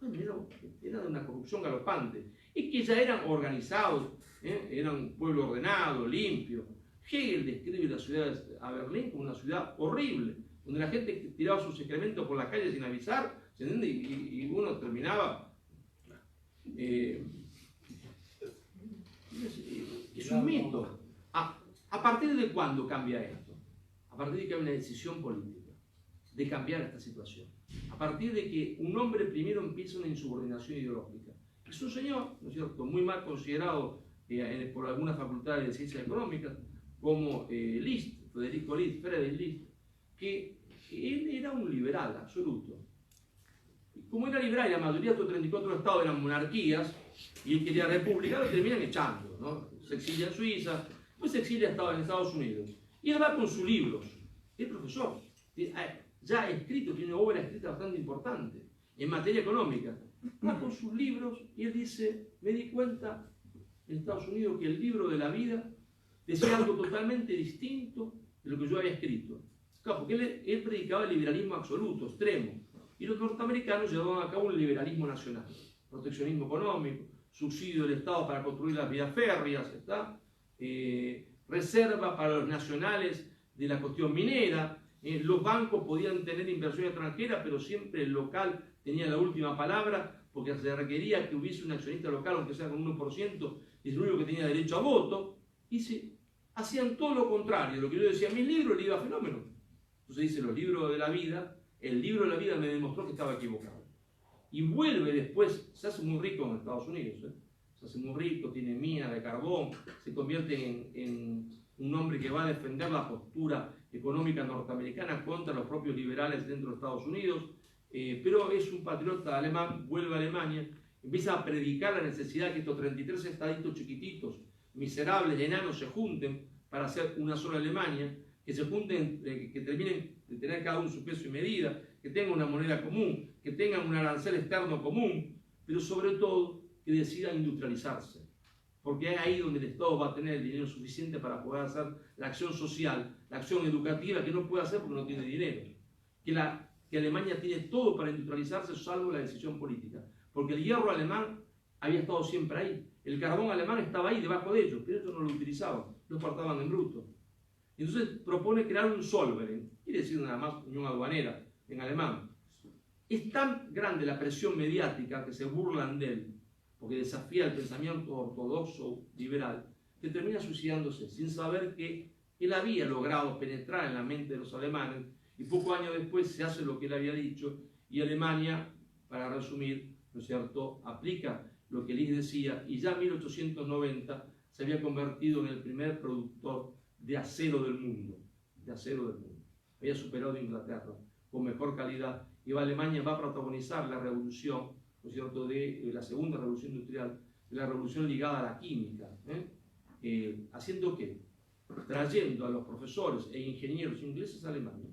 Bueno, era de una corrupción galopante. Y que ya eran organizados, eran un pueblo ordenado, limpio. Hegel describe la ciudad a Berlín como una ciudad horrible, donde la gente tiraba sus excrementos por la calle sin avisar, ¿se entiende? Y uno terminaba... es un mito. ¿A partir de cuándo cambia esto? A partir de que hay una decisión política de cambiar esta situación. A partir de que un hombre primero empieza una insubordinación ideológica. Es un señor, ¿no es cierto?, muy mal considerado por algunas facultades de ciencias económicas, como List, Federico List, Friedrich List, que él era un liberal absoluto. Como era liberal y la mayoría de los 34 estados eran monarquías, y él quería república, lo terminan echando, ¿no? Se exilia en Suiza, pues se exilia en Estados Unidos. Y él va con sus libros. Es profesor. Ya ha escrito, tiene una obra escrita bastante importante en materia económica. Va con sus libros y él dice, me di cuenta en Estados Unidos que el libro de la vida decía algo totalmente distinto de lo que yo había escrito. Claro, porque él predicaba el liberalismo absoluto, extremo. Y los norteamericanos llevaban a cabo un liberalismo nacional. Proteccionismo económico, subsidio del Estado para construir las vías férreas, ¿está? Reserva para los nacionales de la cuestión minera. Los bancos podían tener inversión extranjera, pero siempre el local tenía la última palabra, porque se requería que hubiese un accionista local, aunque sea con 1%, y es el único que tenía derecho a voto. Y hacían todo lo contrario. Lo que yo decía en mis libros, le iba fenómeno. Entonces dice, los libros de la vida, el libro de la vida me demostró que estaba equivocado. Y vuelve después, se hace muy rico en Estados Unidos, se hace muy rico, tiene minas de carbón, se convierte en un hombre que va a defender la postura económica norteamericana contra los propios liberales dentro de Estados Unidos, pero es un patriota alemán, vuelve a Alemania, empieza a predicar la necesidad de que estos 33 estaditos chiquititos, miserables, enanos, se junten para hacer una sola Alemania, que se junten, que terminen de tener cada uno su peso y medida, que tengan una moneda común, que tengan un arancel externo común, pero sobre todo que decidan industrializarse. Porque es ahí donde el Estado va a tener el dinero suficiente para poder hacer la acción social, la acción educativa, que no puede hacer porque no tiene dinero. Que Alemania tiene todo para industrializarse, salvo la decisión política. Porque el hierro alemán había estado siempre ahí. El carbón alemán estaba ahí, debajo de ellos, pero ellos no lo utilizaban, lo exportaban en bruto. Entonces propone crear un Zollverein, quiere decir nada más unión aduanera en alemán. Es tan grande la presión mediática que se burlan de él, porque desafía el pensamiento ortodoxo liberal, que termina suicidándose sin saber que él había logrado penetrar en la mente de los alemanes, y pocos años después se hace lo que él había dicho, y Alemania, para resumir, ¿no es cierto?, aplica lo que List decía, y ya en 1890 se había convertido en el primer productor de acero del mundo, había superado a Inglaterra con mejor calidad, y Alemania va a protagonizar la revolución, ¿no es cierto?, de la segunda revolución industrial, de la revolución ligada a la química, ¿haciendo qué? Trayendo a los profesores e ingenieros ingleses a Alemania,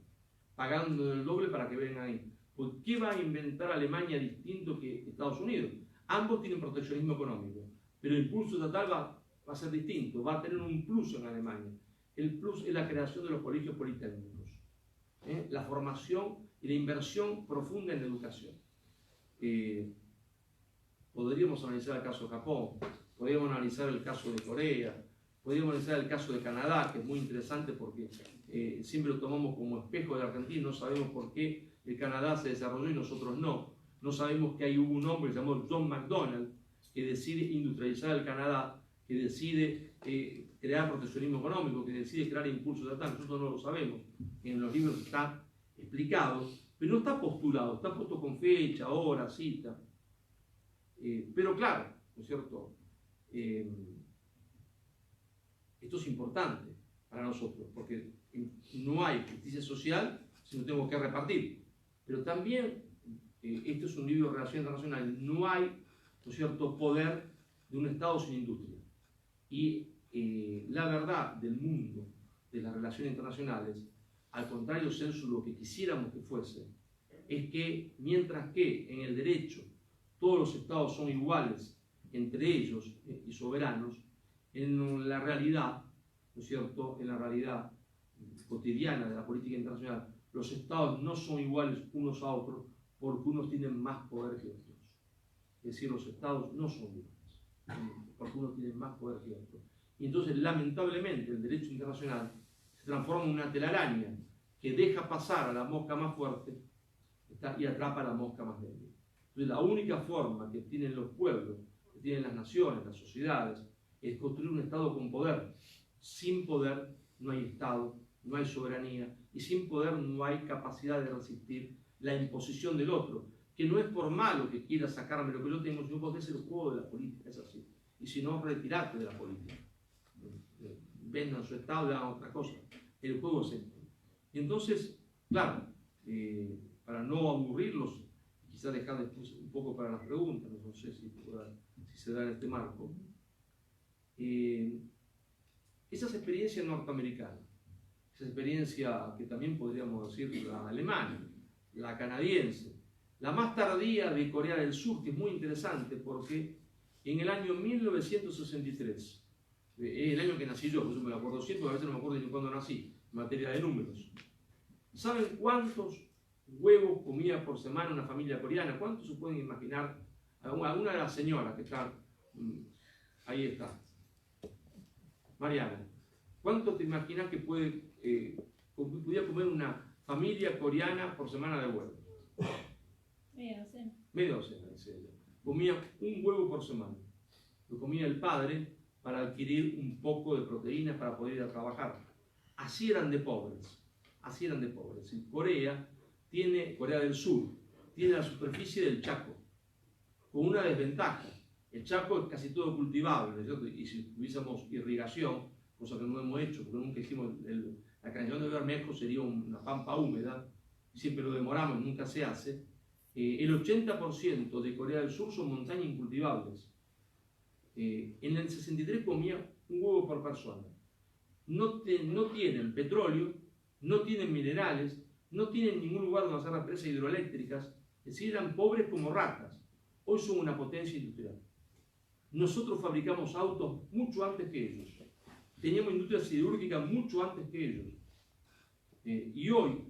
pagando el doble para que vengan ahí. ¿Por qué va a inventar Alemania distinto que Estados Unidos? Ambos tienen proteccionismo económico, pero el impulso estatal va a ser distinto, va a tener un plus en Alemania. El plus es la creación de los colegios politécnicos, la formación y la inversión profunda en educación. Podríamos analizar el caso de Japón, podríamos analizar el caso de Corea, podríamos analizar el caso de Canadá, que es muy interesante porque siempre lo tomamos como espejo de Argentina, no sabemos por qué el Canadá se desarrolló y nosotros no. No sabemos que ahí hubo un hombre llamado John McDonnell que decide industrializar el Canadá, que decide crear proteccionismo económico, que decide crear impulsos estatales. Nosotros no lo sabemos. En los libros está explicado, pero no está postulado, está puesto con fecha, hora, cita. Pero claro, ¿no es cierto? Esto es importante para nosotros, porque no hay justicia social si no tenemos que repartir. Pero también, esto es un libro de relaciones internacionales, no hay, ¿no es cierto?, poder de un Estado sin industria. Y la verdad del mundo, de las relaciones internacionales, al contrario de ser lo que quisiéramos que fuese, es que mientras que en el derecho todos los estados son iguales entre ellos y soberanos, en la realidad, ¿no es cierto?, en la realidad cotidiana de la política internacional, los estados no son iguales unos a otros porque unos tienen más poder que otros. Es decir, los estados no son iguales porque unos tienen más poder que otros. Y entonces, lamentablemente, el derecho internacional se transforma en una telaraña que deja pasar a la mosca más fuerte y atrapa a la mosca más débil. Entonces, la única forma que tienen los pueblos, que tienen las naciones, las sociedades, es construir un Estado con poder. Sin poder no hay Estado, no hay soberanía, y sin poder no hay capacidad de resistir la imposición del otro, que no es por malo que quiera sacarme lo que yo tengo, sino porque es el juego de la política, es así. Y si no, retirate de la política. Vendan su Estado y hagan otra cosa. El juego es este. Y entonces, claro, para no aburrirlos, quizás dejar después un poco para las preguntas, no sé si se da en este marco, esas experiencias norteamericanas, esa experiencia que también podríamos decir la alemana, la canadiense, la más tardía de Corea del Sur, que es muy interesante porque en el año 1963, el año que nací yo, por eso me lo acuerdo siempre, a veces no me acuerdo ni cuándo nací, en materia de números. ¿Saben cuántos huevos comía por semana una familia coreana? ¿Cuántos se pueden imaginar? Alguna de las señoras que están, ahí está, Mariana, ¿cuánto te imaginas que podía comer una familia coreana por semana de huevos? Media docena. Media docena, dice ella. Comía un huevo por semana. Lo comía el padre para adquirir un poco de proteínas para poder ir a trabajar. Así eran de pobres. Así eran de pobres. Y Corea del Sur, tiene la superficie del Chaco, con una desventaja. El Chaco es casi todo cultivable, ¿cierto? Y si tuviésemos irrigación, cosa que no hemos hecho, porque nunca hicimos la canción de Bermejo, sería una pampa húmeda, siempre lo demoramos, nunca se hace. El 80% de Corea del Sur son montañas incultivables. En el 63 comía un huevo por persona. No tienen petróleo, no tienen minerales, no tienen ningún lugar donde hacer las presas hidroeléctricas, es decir, eran pobres como ratas. Hoy son una potencia industrial. Nosotros fabricamos autos mucho antes que ellos. Teníamos industria siderúrgica mucho antes que ellos. Y hoy,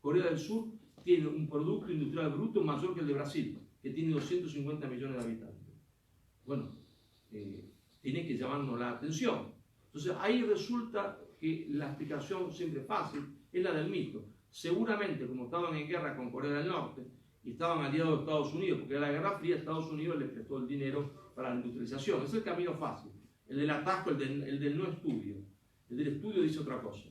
Corea del Sur tiene un producto industrial bruto mayor que el de Brasil, que tiene 250 millones de habitantes. Bueno, tiene que llamarnos la atención. Entonces, ahí resulta que la explicación siempre fácil es la del mito. Seguramente, como estaban en guerra con Corea del Norte y estaban aliados de Estados Unidos, porque era la Guerra Fría, Estados Unidos les prestó el dinero para la industrialización. Es el camino fácil. El del atasco, el del no estudio. El del estudio dice otra cosa.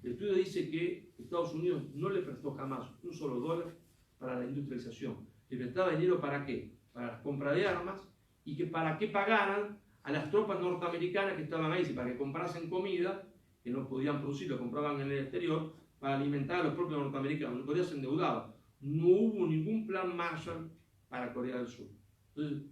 El estudio dice que Estados Unidos no le prestó jamás un solo dólar para la industrialización. Le prestaba dinero ¿para qué? Para la compra de armas y que para que pagaran a las tropas norteamericanas que estaban ahí, para que comprasen comida, que no podían producir, lo compraban en el exterior, para alimentar a los propios norteamericanos. Corea se endeudaba. No hubo ningún plan Marshall para Corea del Sur. Entonces,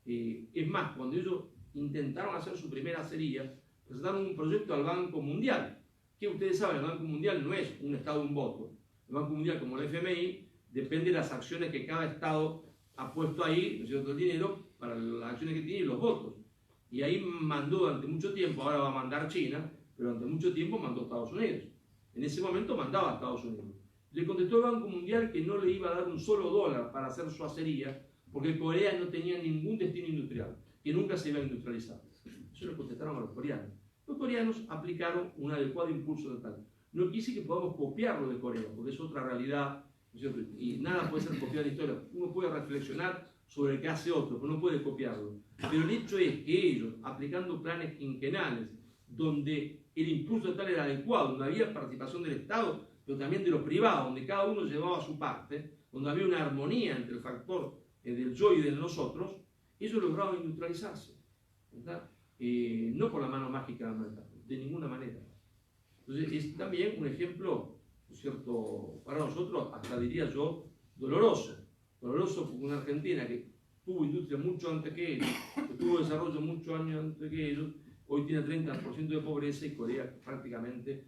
es más, cuando ellos intentaron hacer su primera acería, presentaron un proyecto al Banco Mundial, que ustedes saben, el Banco Mundial no es un Estado, un voto. El Banco Mundial, como el FMI, depende de las acciones que cada Estado ha puesto ahí, ¿no es cierto?, el dinero para las acciones que tiene y los votos. Y ahí mandó durante mucho tiempo, ahora va a mandar China, pero durante mucho tiempo mandó Estados Unidos. En ese momento mandaba a Estados Unidos. Le contestó el Banco Mundial que no le iba a dar un solo dólar para hacer su acería, porque Corea no tenía ningún destino industrial, que nunca se iba a industrializar. Eso le contestaron a los coreanos. Los coreanos aplicaron un adecuado impulso de tal. No quise que podamos copiarlo de Corea, porque es otra realidad, ¿no es cierto? Y nada puede ser copiado de la historia. Uno puede reflexionar sobre el que hace otro, pero no puede copiarlo. Pero el hecho es que ellos, aplicando planes quinquenales, donde el impulso de tal era adecuado, donde había participación del Estado, pero también de los privados, donde cada uno llevaba su parte, donde había una armonía entre el factor del yo y del nosotros, ellos lograron industrializarse, ¿verdad? No por la mano mágica del mercado, de ninguna manera. Entonces es también un ejemplo, ¿no es cierto?, para nosotros, hasta diría yo, doloroso. Doloroso porque una Argentina que tuvo industria mucho antes que ellos, que tuvo desarrollo muchos años antes que ellos, hoy tiene 30% de pobreza y Corea prácticamente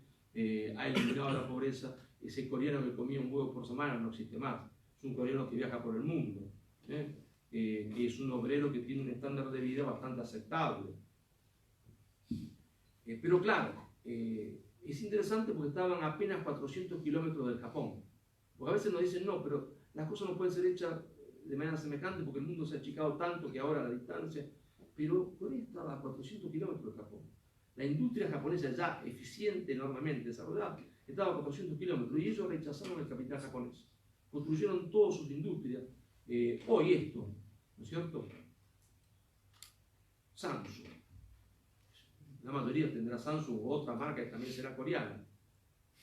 ha eliminado la pobreza. Ese coreano que comía un huevo por semana no existe más. Es un coreano que viaja por el mundo, que es un obrero que tiene un estándar de vida bastante aceptable. Pero claro, es interesante porque estaban a apenas 400 kilómetros del Japón. Porque a veces nos dicen, no, pero las cosas no pueden ser hechas de manera semejante porque el mundo se ha achicado tanto que ahora la distancia. Pero Corea estaba a 400 kilómetros del Japón. La industria japonesa ya eficiente, enormemente desarrollada, estaba a 400 kilómetros y ellos rechazaron el capital japonés. Construyeron todas sus industrias. Hoy esto, ¿no es cierto? Samsung. La mayoría tendrá Samsung o otra marca que también será coreana.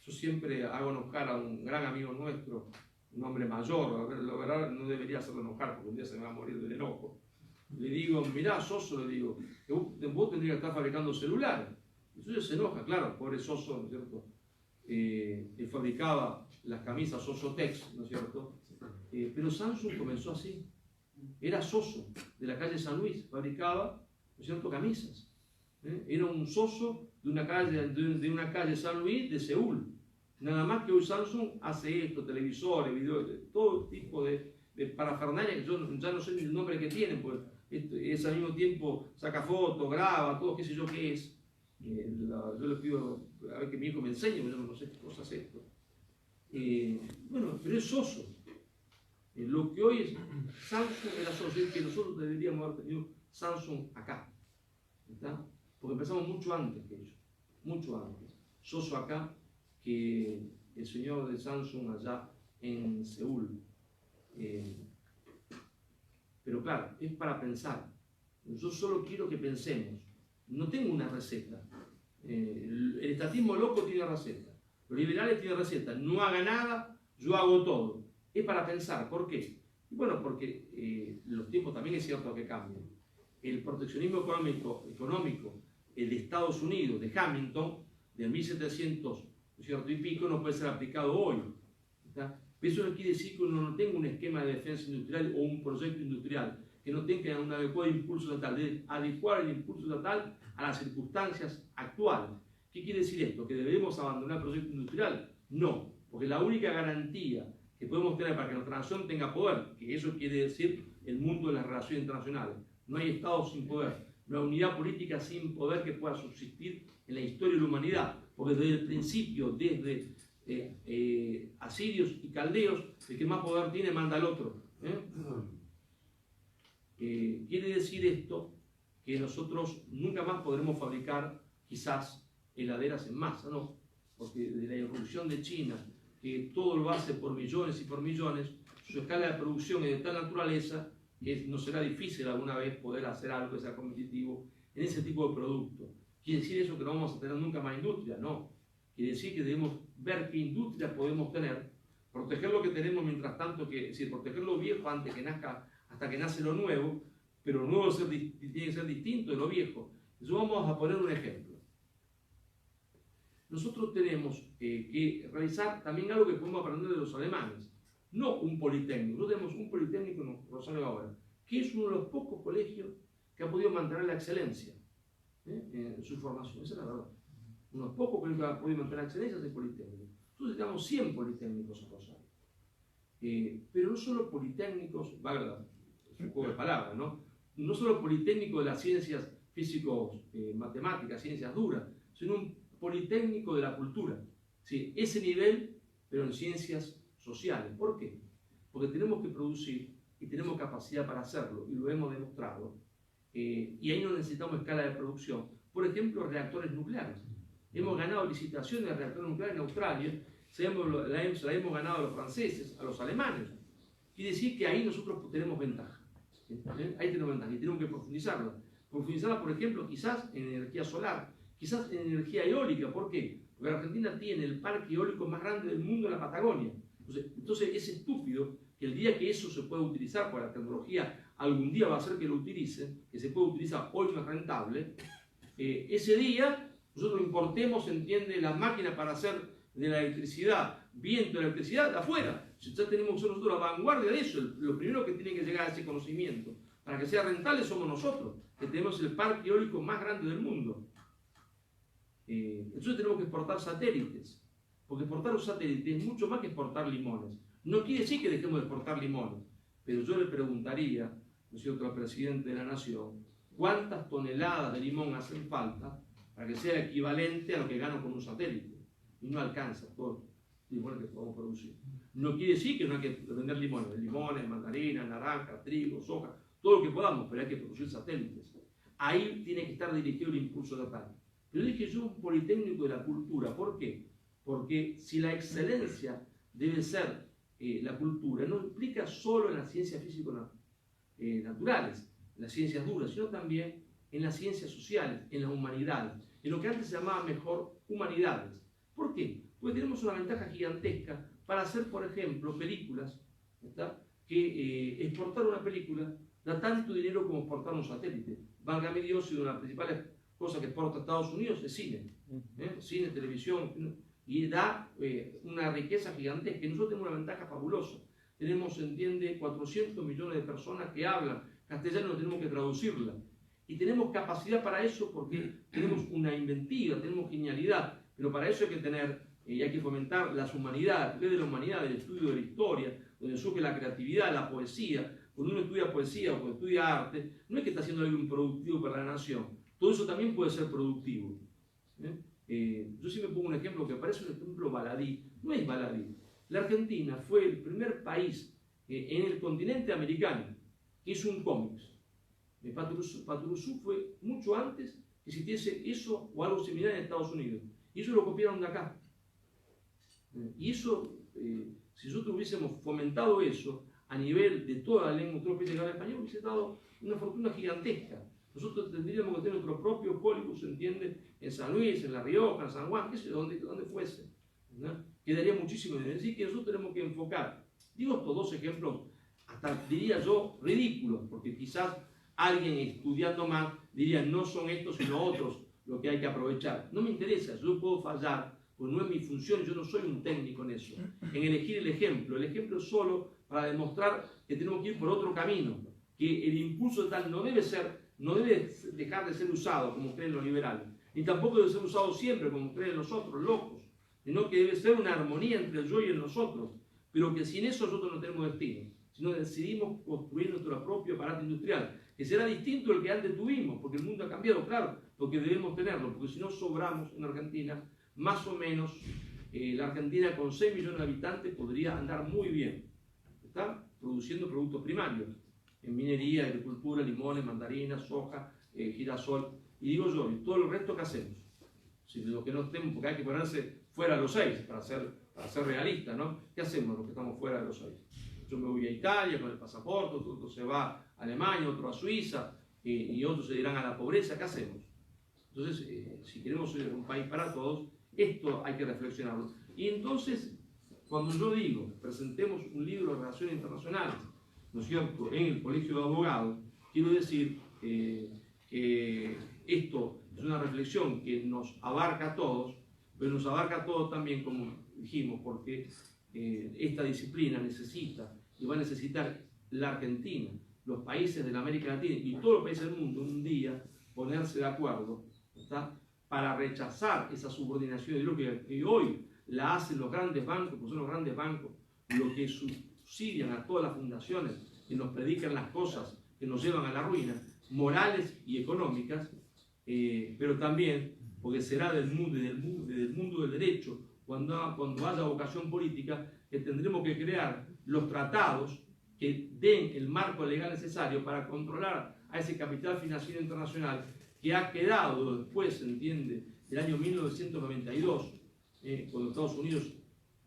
Yo siempre hago enojar a un gran amigo nuestro, un hombre mayor, la verdad no debería hacerlo enojar porque un día se me va a morir del enojo. Le digo, mirá, Soso, le digo, que vos tendrías que estar fabricando celulares. Entonces se enoja, claro, pobre Soso, ¿no es cierto? Él fabricaba las camisas Sosotex, ¿no es cierto? Pero Samsung comenzó así. Era Soso, de la calle San Luis, fabricaba, ¿no es cierto?, camisas. Era un Soso de una calle San Luis de Seúl. Nada más que hoy Samsung hace esto, televisores, videos, todo tipo de parafernalia que yo ya no sé ni el nombre que tienen, pues es al mismo tiempo saca fotos, graba, todo qué sé yo qué es. Yo le pido a ver que mi hijo me enseñe, porque yo no sé qué cosa es esto. Bueno, pero es Soso. Lo que hoy es Samsung era Soso, es que nosotros deberíamos haber tenido Samsung acá. ¿Está? Porque empezamos mucho antes que ellos, mucho antes. Soso acá que el señor de Samsung allá en Seúl. Pero claro, es para pensar. Yo solo quiero que pensemos. No tengo una receta. El estatismo loco tiene receta. Los liberales tienen receta. No haga nada, yo hago todo. Es para pensar. ¿Por qué? Bueno, porque los tiempos también es cierto que cambian. El proteccionismo económico el de Estados Unidos, de Hamilton, del 1700 y pico, no puede ser aplicado hoy. ¿Está? Eso no quiere decir que uno no tenga un esquema de defensa industrial o un proyecto industrial, que no tenga un adecuado impulso estatal, de adecuar el impulso estatal a las circunstancias actuales. ¿Qué quiere decir esto? ¿Que debemos abandonar el proyecto industrial? No, porque la única garantía que podemos tener para que nuestra nación tenga poder, que eso quiere decir el mundo de las relaciones internacionales. No hay Estado sin poder, no hay unidad política sin poder que pueda subsistir en la historia de la humanidad, porque desde el principio, desde asirios y caldeos, el que más poder tiene manda al otro. Quiere decir esto que nosotros nunca más podremos fabricar quizás heladeras en masa, ¿no? Porque de la irrupción de China, que todo lo hace por millones y por millones, su escala de producción es de tal naturaleza que no será difícil alguna vez poder hacer algo que sea competitivo en ese tipo de producto. ¿Quiere decir eso que no vamos a tener nunca más industria? No. Quiere decir que debemos ver qué industria podemos tener, proteger lo que tenemos mientras tanto, es decir, proteger lo viejo antes que nazca, hasta que nace lo nuevo, pero lo nuevo tiene que ser distinto de lo viejo. Entonces vamos a poner un ejemplo. Nosotros tenemos que realizar también algo que podemos aprender de los alemanes, no un politécnico. Nosotros tenemos un politécnico en Rosario ahora, que es uno de los pocos colegios que ha podido mantener la excelencia en su formación. Esa es la verdad. Unos pocos colegios que han podido mantener la excelencia es el politécnico. Nosotros tenemos 100 politécnicos en Rosario. Pero no solo politécnicos, valga un juego de palabras, no solo politécnicos de las ciencias físico-matemáticas, ciencias duras, sino un politécnico de la cultura. ¿Sí? Ese nivel, pero en ciencias sociales. ¿Por qué? Porque tenemos que producir y tenemos capacidad para hacerlo, y lo hemos demostrado. Y ahí no necesitamos escala de producción. Por ejemplo, reactores nucleares. Hemos ganado licitaciones de reactores nucleares en Australia, la hemos ganado a los franceses, a los alemanes. Quiere decir que ahí nosotros tenemos ventaja. Ahí tenemos ventaja y tenemos que profundizarla. Profundizarla, por ejemplo, quizás en energía solar, quizás en energía eólica. ¿Por qué? Porque Argentina tiene el parque eólico más grande del mundo en la Patagonia. Entonces es estúpido que el día que eso se pueda utilizar, porque la tecnología algún día va a hacer que lo utilicen, que se pueda utilizar, hoy no es rentable, ese día nosotros importemos, entiende, las máquinas para hacer de la electricidad, viento de la electricidad de afuera. Ya tenemos que ser nosotros la vanguardia de eso. Lo primero que tiene que llegar a ese conocimiento para que sea rentable somos nosotros, que tenemos el parque eólico más grande del mundo. Entonces tenemos que exportar satélites, porque exportar los satélites es mucho más que exportar limones. No quiere decir que dejemos de exportar limones, pero yo le preguntaría, ¿no es cierto?, al presidente de la Nación, ¿cuántas toneladas de limón hacen falta para que sea equivalente a lo que gano con un satélite? Y no alcanza todos los limones que podemos producir. No quiere decir que no hay que vender limones, mandarinas, naranjas, trigo, soja, todo lo que podamos, pero hay que producir satélites. Ahí tiene que estar dirigido el impulso estatal. Pero dije yo un politécnico de la cultura. ¿Por qué? Porque si la excelencia debe ser la cultura, no implica solo en las ciencias físico-naturales, en las ciencias duras, sino también en las ciencias sociales, en las humanidades, en lo que antes se llamaba mejor humanidades. ¿Por qué? Porque tenemos una ventaja gigantesca para hacer, por ejemplo, películas, ¿está? Que exportar una película da tanto dinero como exportar un satélite. Válgame Dios, y una de las principales cosas que exporta Estados Unidos es cine. Cine, televisión, y da una riqueza gigantesca. Y nosotros tenemos una ventaja fabulosa. Tenemos, se entiende, 400 millones de personas que hablan castellano, no tenemos que traducirla. Y tenemos capacidad para eso porque tenemos una inventiva, tenemos genialidad. Pero para eso hay que tener, y hay que fomentar las humanidades, de la humanidad, el estudio de la historia, donde surge la creatividad, la poesía. Cuando uno estudia poesía o cuando estudia arte, no es que está haciendo algo improductivo para la nación. Todo eso también puede ser productivo. Yo siempre pongo un ejemplo que parece un ejemplo baladí. No es baladí. La Argentina fue el primer país en el continente americano que hizo un cómics. Paturuzú fue mucho antes que existiese eso o algo similar en Estados Unidos. Y eso lo copiaron de acá. Y eso, si nosotros hubiésemos fomentado eso a nivel de toda la lengua, todos los países que hablan español, hubiese dado una fortuna gigantesca. Nosotros tendríamos que tener nuestro propio Hollywood, se entiende, en San Luis, en La Rioja, en San Juan, qué sé yo, donde fuese. ¿No? Quedaría muchísimo dinero. Es decir, que nosotros tenemos que enfocar. Digo estos dos ejemplos, hasta diría yo, ridículos, porque quizás alguien estudiando más diría, no son estos sino otros lo que hay que aprovechar. No me interesa, yo puedo fallar, pues no es mi función, yo no soy un técnico en eso. En elegir el ejemplo es solo para demostrar que tenemos que ir por otro camino, que el impulso tal no debe dejar de ser usado como creen los liberales, ni tampoco debe ser usado siempre como creen los otros locos, sino que debe ser una armonía entre el yo y el nosotros, pero que sin eso nosotros no tenemos destino, sino decidimos construir nuestro propio aparato industrial, que será distinto al que antes tuvimos, porque el mundo ha cambiado, claro, porque debemos tenerlo, porque si no sobramos en Argentina, más o menos, la Argentina con 6 millones de habitantes podría andar muy bien, ¿está? Produciendo productos primarios, en minería, agricultura, limones, mandarinas, soja, girasol, y digo yo, y todo el resto que hacemos, si lo que no estemos, porque hay que ponerse fuera de los 6, para ser realistas, ¿no? ¿Qué hacemos los que estamos fuera de los 6? Yo me voy a Italia con el pasaporte, otro se va a Alemania, otro a Suiza, y otros se dirán a la pobreza. ¿Qué hacemos? Entonces, si queremos ser un país para todos, esto hay que reflexionarlo. Y entonces, cuando yo digo, presentemos un libro de relaciones internacionales, ¿no es cierto?, en el Colegio de Abogados, quiero decir que esto es una reflexión que nos abarca a todos, pero nos abarca a todos también, como dijimos, porque esta disciplina necesita y va a necesitar la Argentina, los países de la América Latina y todos los países del mundo un día ponerse de acuerdo, ¿está?, para rechazar esa subordinación ideológica que hoy la hacen los grandes bancos, porque son los grandes bancos los que subsidian a todas las fundaciones que nos predican las cosas que nos llevan a la ruina, morales y económicas, pero también porque será del mundo del derecho, cuando haya vocación política, que tendremos que crear los tratados que den el marco legal necesario para controlar a ese capital financiero internacional que ha quedado después, se entiende, del año 1992, cuando Estados Unidos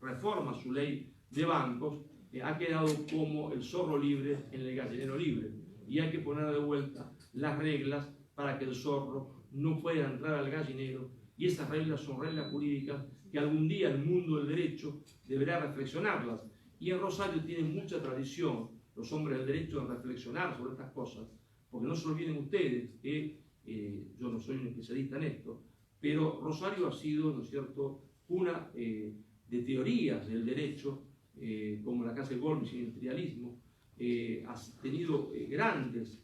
reforma su ley de bancos, ha quedado como el zorro libre en el gallinero libre. Y hay que poner de vuelta las reglas para que el zorro no pueda entrar al gallinero, y esas reglas son reglas jurídicas que algún día el mundo del derecho deberá reflexionarlas. Y en Rosario tienen mucha tradición los hombres del derecho de reflexionar sobre estas cosas, porque no se olviden ustedes que yo no soy un especialista en esto, Pero Rosario ha sido, ¿no es cierto?, cuna de teorías del derecho, como la Casa de Golmi y el trialismo. Ha tenido grandes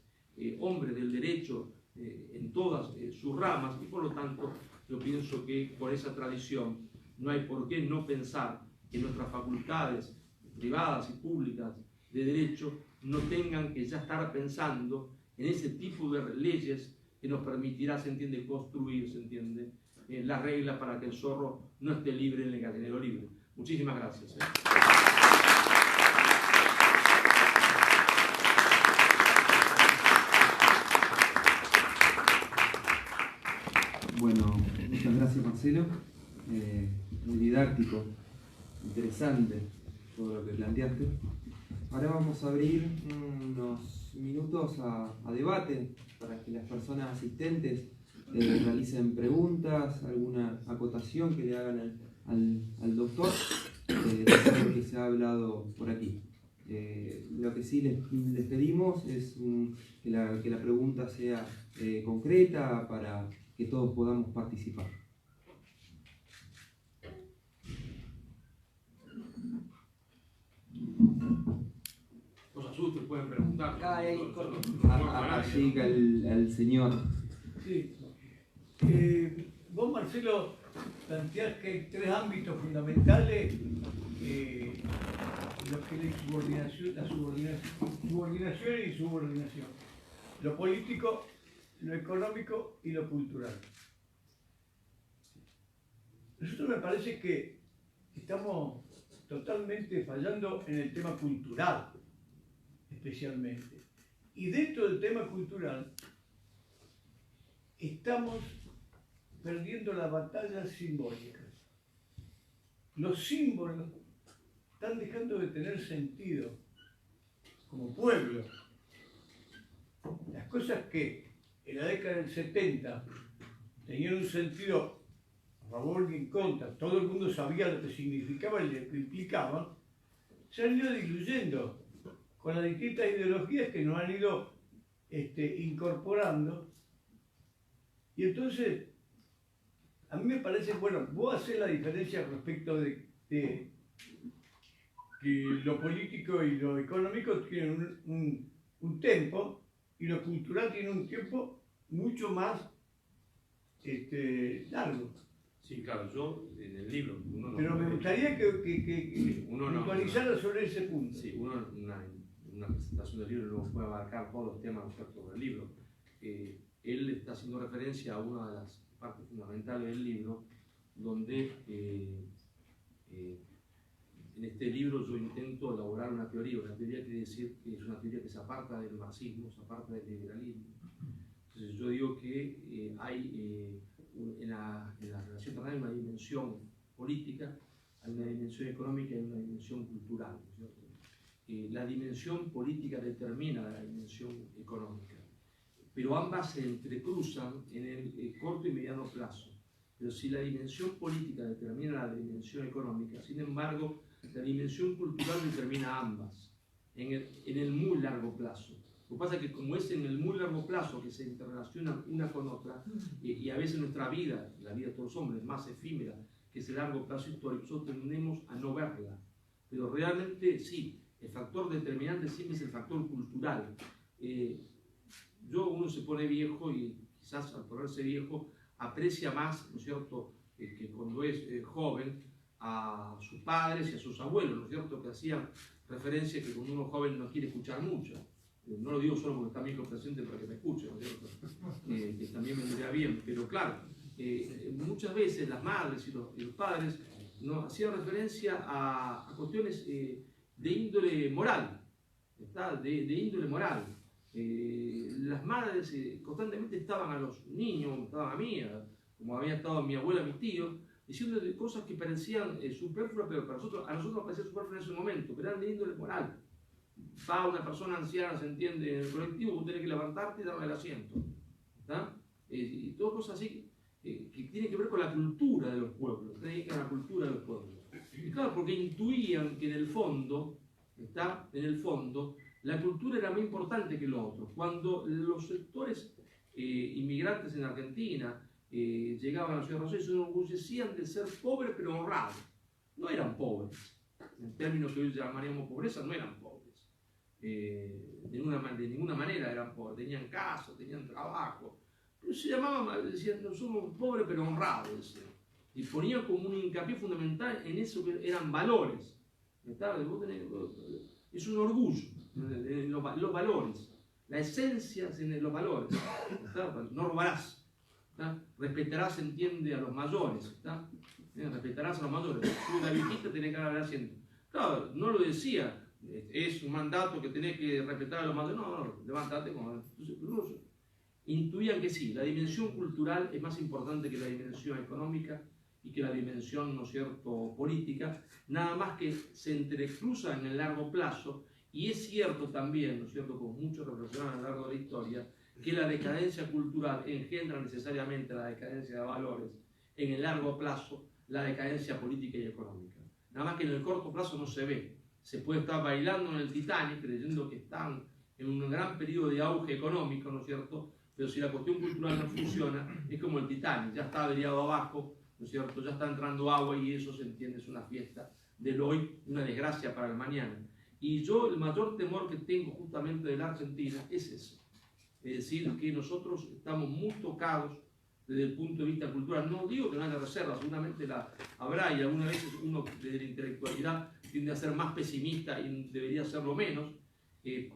hombres del derecho en todas sus ramas, y por lo tanto yo pienso que por esa tradición no hay por qué no pensar que nuestras facultades privadas y públicas de derecho no tengan que ya estar pensando en ese tipo de leyes que nos permitirá, se entiende, construir, se entiende, las reglas para que el zorro no esté libre en el gallinero libre. Muchísimas gracias. Bueno, muchas gracias, Marcelo. Muy didáctico, interesante todo lo que planteaste. Ahora vamos a abrir unos minutos a debate para que las personas asistentes realicen preguntas, alguna acotación que le hagan al doctor de todo lo que se ha hablado por aquí. Lo que sí les pedimos es que la pregunta sea concreta para que todos podamos participar. Los asustos pueden preguntar. Allí al señor. Sí. Vos, Marcelo, planteás que hay tres ámbitos fundamentales, los que la subordinación y subordinación. Lo político, lo económico y lo cultural. Nosotros me parece que estamos totalmente fallando en el tema cultural, especialmente. Y dentro del tema cultural, estamos perdiendo las batallas simbólicas. Los símbolos están dejando de tener sentido como pueblo. Las cosas que en la década del 70 tenían un sentido a favor y en contra, todo el mundo sabía lo que significaba y lo que implicaba, se han ido diluyendo con las distintas ideologías que nos han ido incorporando. Y entonces, a mí me parece, bueno, vos hacés la diferencia respecto de que lo político y lo económico tienen un tiempo, y lo cultural tiene un tiempo mucho más largo. Sí, claro, yo en el libro... Pero me gustaría que puntualizara sobre ese punto. Sí, uno en una presentación del libro no puede abarcar todos los temas del libro. Él está haciendo referencia a una de las partes fundamentales del libro, donde en este libro yo intento elaborar una teoría quiere decir que es una teoría que se aparta del marxismo, se aparta del liberalismo. Entonces yo digo que hay en la relación internacional una dimensión política, hay una dimensión económica y hay una dimensión cultural, ¿no es cierto? La dimensión política determina la dimensión económica, pero ambas se entrecruzan en el corto y mediano plazo. Pero si la dimensión política determina la dimensión económica, sin embargo, la dimensión cultural determina ambas, en el muy largo plazo. Lo que pasa es que como es en el muy largo plazo que se interrelacionan una con otra, y a veces nuestra vida, la vida de todos los hombres, es más efímera que ese largo plazo histórico, nosotros tendemos a no verla. Pero realmente sí, el factor determinante siempre es el factor cultural. Uno se pone viejo y quizás al ponerse viejo aprecia más, ¿no es cierto?, que cuando es joven, a sus padres y a sus abuelos, ¿no es cierto?, que hacían referencia que cuando uno es joven no quiere escuchar mucho. No lo digo solo porque está mi hijo presente para que me escuche, ¿no es cierto?, que también me vendría bien, pero claro, muchas veces las madres y los padres nos hacían referencia a cuestiones de índole moral, de índole moral. Las madres constantemente estaban a los niños, estaban a mí, como había estado mi abuela, mis tíos, diciendo cosas que parecían superfluas, pero a nosotros nos parecía superfluo en ese momento, pero eran de índole moral. Va una persona anciana, se entiende, en el colectivo, vos tenés que levantarte y darle el asiento. Y todas cosas así que tienen que ver con la cultura de los pueblos, con la cultura de los pueblos. Y claro, porque intuían que en el fondo, la cultura era muy importante que lo otro. Cuando los sectores inmigrantes en Argentina llegaban a la ciudad de Rosario y se enorgullecían de ser pobres pero honrados. No eran pobres, en términos que hoy llamaríamos pobreza, no eran pobres. De ninguna manera eran pobres, tenían casa, tenían trabajo. Pero se llamaban, decían, no somos pobres pero honrados, decían. Y ponían como un hincapié fundamental en eso que eran valores. Es un orgullo, los valores. La esencia es en los valores. No robarás. Respetarás, entiende, a los mayores. Respetarás a los mayores. Tú, la viejita, tenés que hablar haciendo. Claro, no lo decía. Es un mandato que tenés que respetar a los mayores. No, levántate. Entonces, intuían que sí, la dimensión cultural es más importante que la dimensión económica y que la dimensión, ¿no es cierto?, política, nada más que se entrecruzan en el largo plazo. Y es cierto también, ¿no es cierto?, como muchos reflexionan a lo largo de la historia, que la decadencia cultural engendra necesariamente la decadencia de valores, en el largo plazo la decadencia política y económica. Nada más que en el corto plazo no se ve. Se puede estar bailando en el Titanic creyendo que están en un gran periodo de auge económico, ¿no es cierto?, pero si la cuestión cultural no funciona, es como el Titanic, ya está averiado abajo, ¿no es cierto?, ya está entrando agua y eso se entiende, es una fiesta del hoy, una desgracia para el mañana. Y yo el mayor temor que tengo justamente de la Argentina es eso. Es decir, que nosotros estamos muy tocados desde el punto de vista cultural. No digo que no haya reservas, seguramente la habrá, y algunas veces uno desde la intelectualidad tiende a ser más pesimista y debería serlo menos,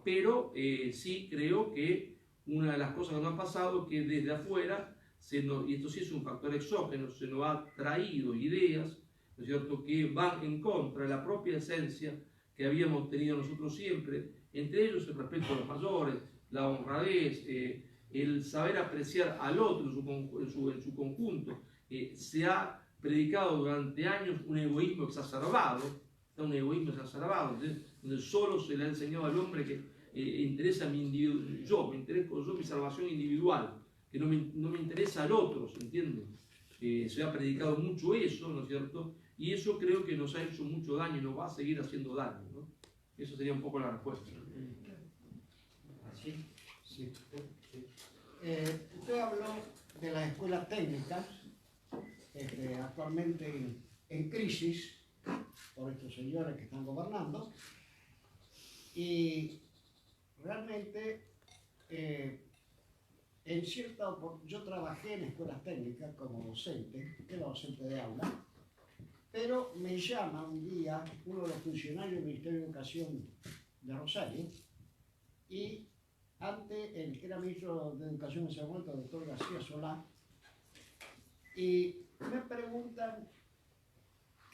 pero sí creo que una de las cosas que nos ha pasado es que desde afuera, y esto sí es un factor exógeno, se nos ha traído ideas, ¿no es cierto?, que van en contra de la propia esencia que habíamos tenido nosotros siempre, entre ellos el respeto a los mayores, la honradez, el saber apreciar al otro en su conjunto. Se ha predicado durante años un egoísmo exacerbado, donde solo se le ha enseñado al hombre que interesa mi mi salvación individual, que no me interesa al otro, ¿se entiende? Se ha predicado mucho eso, ¿no es cierto? Y eso creo que nos ha hecho mucho daño y nos va a seguir haciendo daño, ¿no? Eso sería un poco la respuesta. Sí, sí. Usted habló de las escuelas técnicas, actualmente en crisis por estos señores que están gobernando, y realmente yo trabajé en escuelas técnicas como docente, que era docente de aula, pero me llama un día uno de los funcionarios del Ministerio de Educación de Rosario, y ante el que era ministro de Educación en ese momento, el doctor García Solá, y me preguntan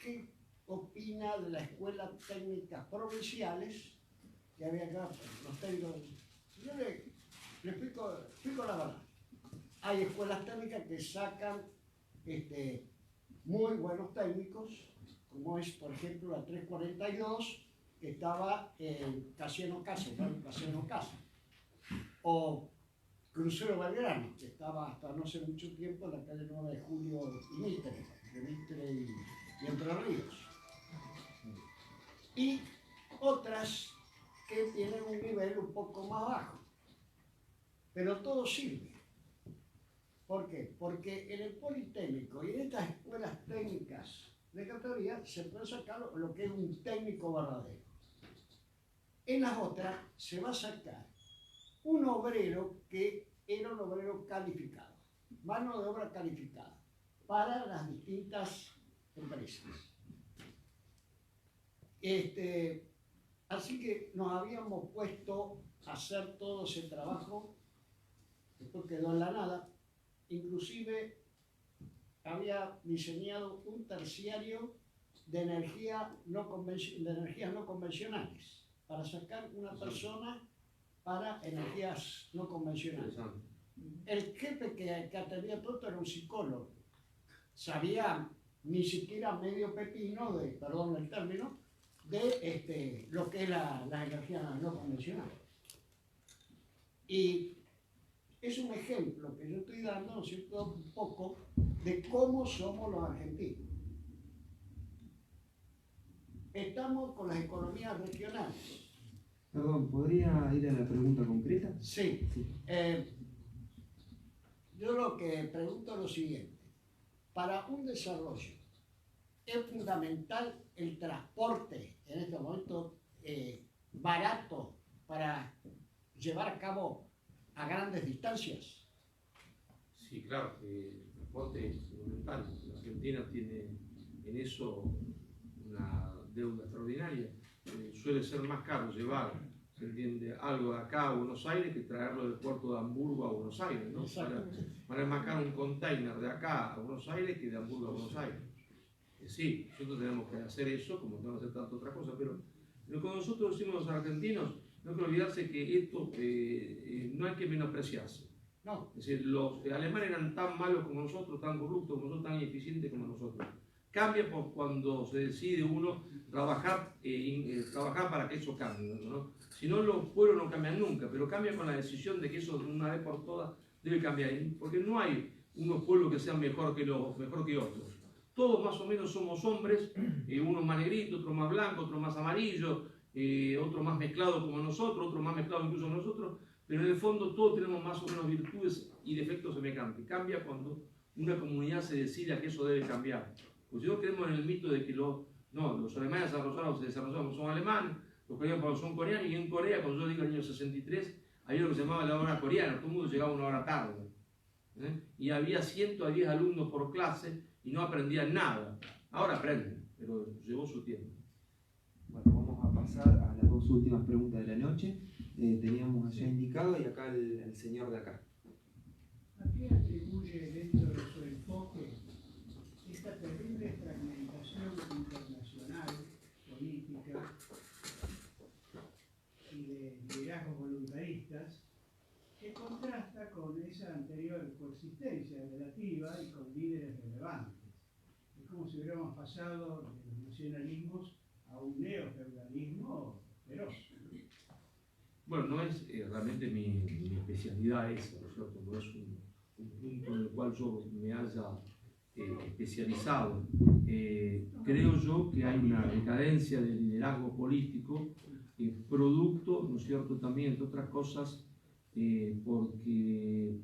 qué opina de las escuelas técnicas provinciales que había acá, los técnicos. Yo le explico la verdad. Hay escuelas técnicas que sacan muy buenos técnicos, como es, por ejemplo, la 342, que estaba en Casiano Casa, o Crucero Belgrano, que estaba hasta no hace mucho tiempo en la calle 9 de Julio y Mitre, de Mitre y Entre Ríos. Y otras que tienen un nivel un poco más bajo. Pero todo sirve. ¿Por qué? Porque en el Politécnico y en estas escuelas técnicas de categoría se puede sacar lo que es un técnico verdadero. En las otras se va a sacar un obrero que era un obrero calificado, mano de obra calificada, para las distintas empresas. Así que nos habíamos puesto a hacer todo ese trabajo, después quedó en la nada. Inclusive había diseñado un terciario de energías no convencionales, para sacar una persona para energías no convencionales. El jefe que atendía todo era un psicólogo. Sabía ni siquiera medio pepino, perdón el término, de lo que es la energía no convencional. Y es un ejemplo que yo estoy dando, ¿no es cierto?, un poco de cómo somos los argentinos. Estamos con las economías regionales. Perdón, ¿podría ir a la pregunta concreta? Sí. Yo lo que pregunto es lo siguiente. Para un desarrollo, ¿es fundamental el transporte en este momento barato para llevar a cabo a grandes distancias? Sí, claro, el transporte es fundamental. La Argentina tiene en eso una deuda extraordinaria. Suele ser más caro llevar, se entiende, algo de acá a Buenos Aires que traerlo del puerto de Hamburgo a Buenos Aires, ¿no? Para es más caro un container de acá a Buenos Aires que de Hamburgo a Buenos Aires. Sí, nosotros tenemos que hacer eso, como tenemos que hacer tantas otras cosas, pero lo que nosotros decimos los argentinos, no hay que olvidarse que esto no hay que menospreciarse. No. Es decir, los alemanes eran tan malos como nosotros, tan corruptos como nosotros, tan ineficientes como nosotros. Cambia por cuando se decide uno trabajar para que eso cambie, ¿no? Si no, los pueblos no cambian nunca, pero cambia con la decisión de que eso de una vez por todas debe cambiar, porque no hay unos pueblos que sean mejor que otros. Todos más o menos somos hombres, unos más negritos, otros más blancos, otros más amarillos, otros más mezclados como nosotros, otros más mezclados incluso nosotros, pero en el fondo todos tenemos más o menos virtudes y defectos semejantes. Cambia cuando una comunidad se decide a que eso debe cambiar. Pues si no creemos en el mito de que los alemanes se desarrollaron, son alemanes, los coreanos son coreanos, y en Corea, cuando yo digo el año 63, había lo que se llamaba la hora coreana, todo el mundo llegaba una hora tarde. Y había 110 alumnos por clase y no aprendían nada. Ahora aprenden, pero llevó su tiempo. Bueno, vamos a pasar a las dos últimas preguntas de la noche. Teníamos allá indicado y acá el señor de acá. ¿A qué atribuye dentro de su enfoque esta terrible fragmentación internacional, política y de liderazgos voluntaristas que contrasta con esa anterior coexistencia relativa y con líderes relevantes? Es como si hubiéramos pasado de los nacionalismos a un neofeudalismo feroz. Bueno, no es realmente mi especialidad esa, ¿no es cierto? No es un punto en el cual yo me haya especializado. Creo yo que hay una decadencia del liderazgo político, producto, ¿no es cierto?, también, entre otras cosas, porque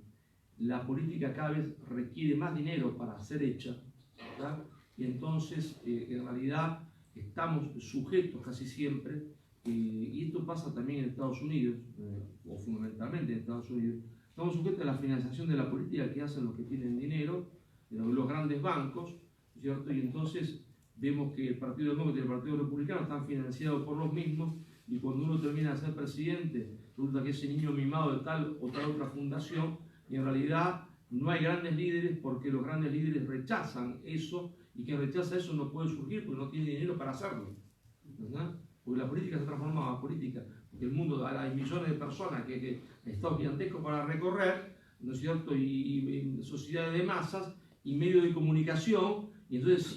la política cada vez requiere más dinero para ser hecha, ¿verdad? Y entonces, en realidad, estamos sujetos casi siempre, y esto pasa también en Estados Unidos, o fundamentalmente en Estados Unidos, estamos sujetos a la financiación de la política que hacen los que tienen dinero, los grandes bancos, ¿cierto? Y entonces vemos que el Partido Demócrata y el Partido Republicano están financiados por los mismos, y cuando uno termina de ser presidente, resulta que ese niño mimado de tal o tal otra fundación, y en realidad no hay grandes líderes porque los grandes líderes rechazan eso, y quien rechaza eso no puede surgir porque no tiene dinero para hacerlo, ¿verdad? Porque la política se transforma en política, porque el mundo hay millones de personas que está gigantesco para recorrer, ¿no es cierto? Y sociedades de masas y medios de comunicación, y entonces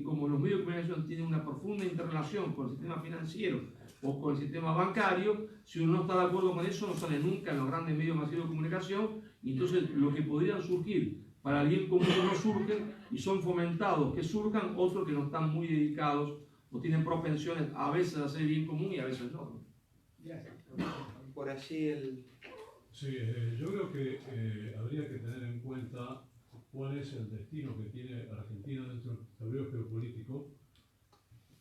como los medios de comunicación tienen una profunda interrelación con el sistema financiero o con el sistema bancario, si uno no está de acuerdo con eso no sale nunca en los grandes medios masivos de comunicación, y entonces lo que podrían surgir para el bien común no surgen y son fomentados que surjan otros que no están muy dedicados o tienen propensiones a veces a hacer el bien común y a veces no. Por allí el... Sí, yo creo que habría que tener en cuenta cuál es el destino que tiene Argentina dentro del tablero geopolítico,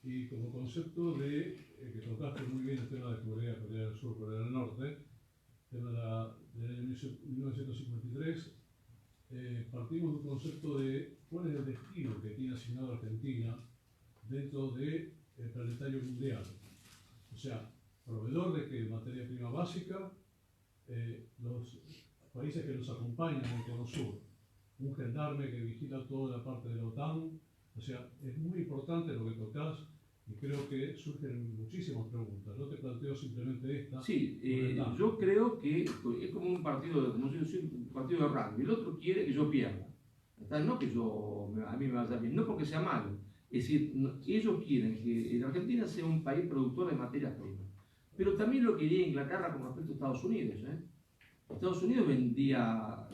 y como concepto de que tocaste muy bien el tema de Corea del Sur, Corea del Norte, el tema del año 1953, partimos de un concepto de cuál es el destino que tiene asignado Argentina dentro del planetario mundial. O sea, proveedor de que materia prima básica, los países que nos acompañan en el Cono Sur, un gendarme que vigila toda la parte de la OTAN. O sea, es muy importante lo que tocas, y creo que surgen muchísimas preguntas. No te planteo simplemente esta. Sí, yo creo que es como un partido, como yo soy un partido de rugby. El otro quiere que yo pierda. No que a mí me vaya bien, no porque sea malo. Es decir, ellos quieren que la Argentina sea un país productor de materias primas. Pero también lo quería Inglaterra con respecto a Estados Unidos. Estados Unidos vendía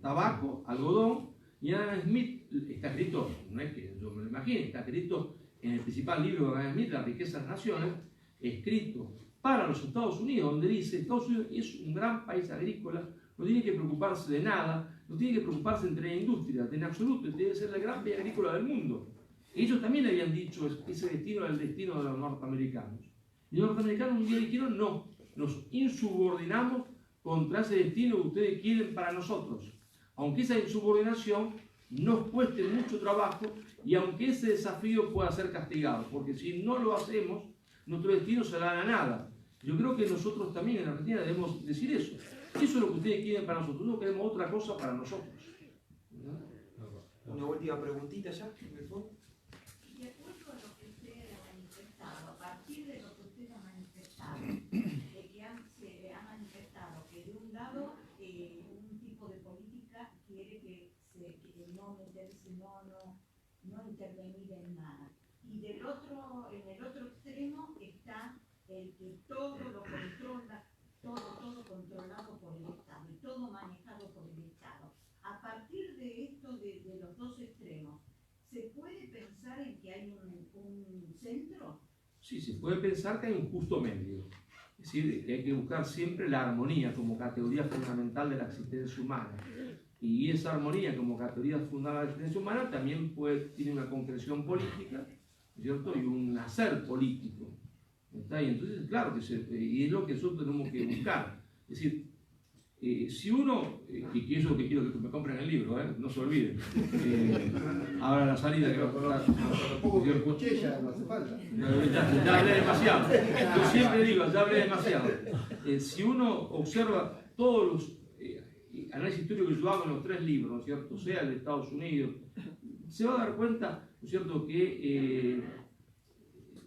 tabaco, algodón, y Adam Smith, está escrito, no es que yo me lo imagine, está escrito en el principal libro de Adam Smith, La riqueza de las naciones, escrito para los Estados Unidos, donde dice: Estados Unidos es un gran país agrícola no tiene que preocuparse de nada, no tiene que preocuparse de tener industria, en absoluto, debe ser la gran vía agrícola del mundo. Ellos también habían dicho ese destino era el destino de los norteamericanos. Y los norteamericanos un día dijeron no, nos insubordinamos contra ese destino que ustedes quieren para nosotros. Aunque esa insubordinación nos cueste mucho trabajo y aunque ese desafío pueda ser castigado, porque si no lo hacemos, nuestro destino será la nada. Yo creo que nosotros también en Argentina debemos decir eso. Eso es lo que ustedes quieren para nosotros, no queremos otra cosa para nosotros. ¿No? Una última preguntita ya, en el fondo. De acuerdo a lo que usted ha manifestado, a partir de lo que usted ha manifestado, de que se ha manifestado que de un lado un tipo de política quiere que no meterse, no intervenir en nada, y del otro, en el otro extremo está el que todo lo controla, todo controlado por el Estado y todo manejado por el Estado. A partir de esto, de los dos extremos, ¿se puede pensar en que hay un centro? Sí, se puede pensar que hay un justo medio. Es decir, que hay que buscar siempre la armonía como categoría fundamental de la existencia humana. Y esa armonía como categoría fundamental de la existencia humana también tiene una concreción política, ¿cierto? Y un hacer político. ¿Está? Y entonces, claro, y es lo que nosotros tenemos que buscar. Es decir, si uno, y eso es lo que quiero que me compren el libro, no se olviden. Ahora la salida que va a costar. Tampoco que escuché, ya no hace falta. Ya hablé demasiado. Yo siempre digo, ya hablé demasiado. Si uno observa todos los análisis históricos que yo hago en los 3 libros, ¿no es cierto? Sea el de Estados Unidos, se va a dar cuenta, ¿no es cierto?, que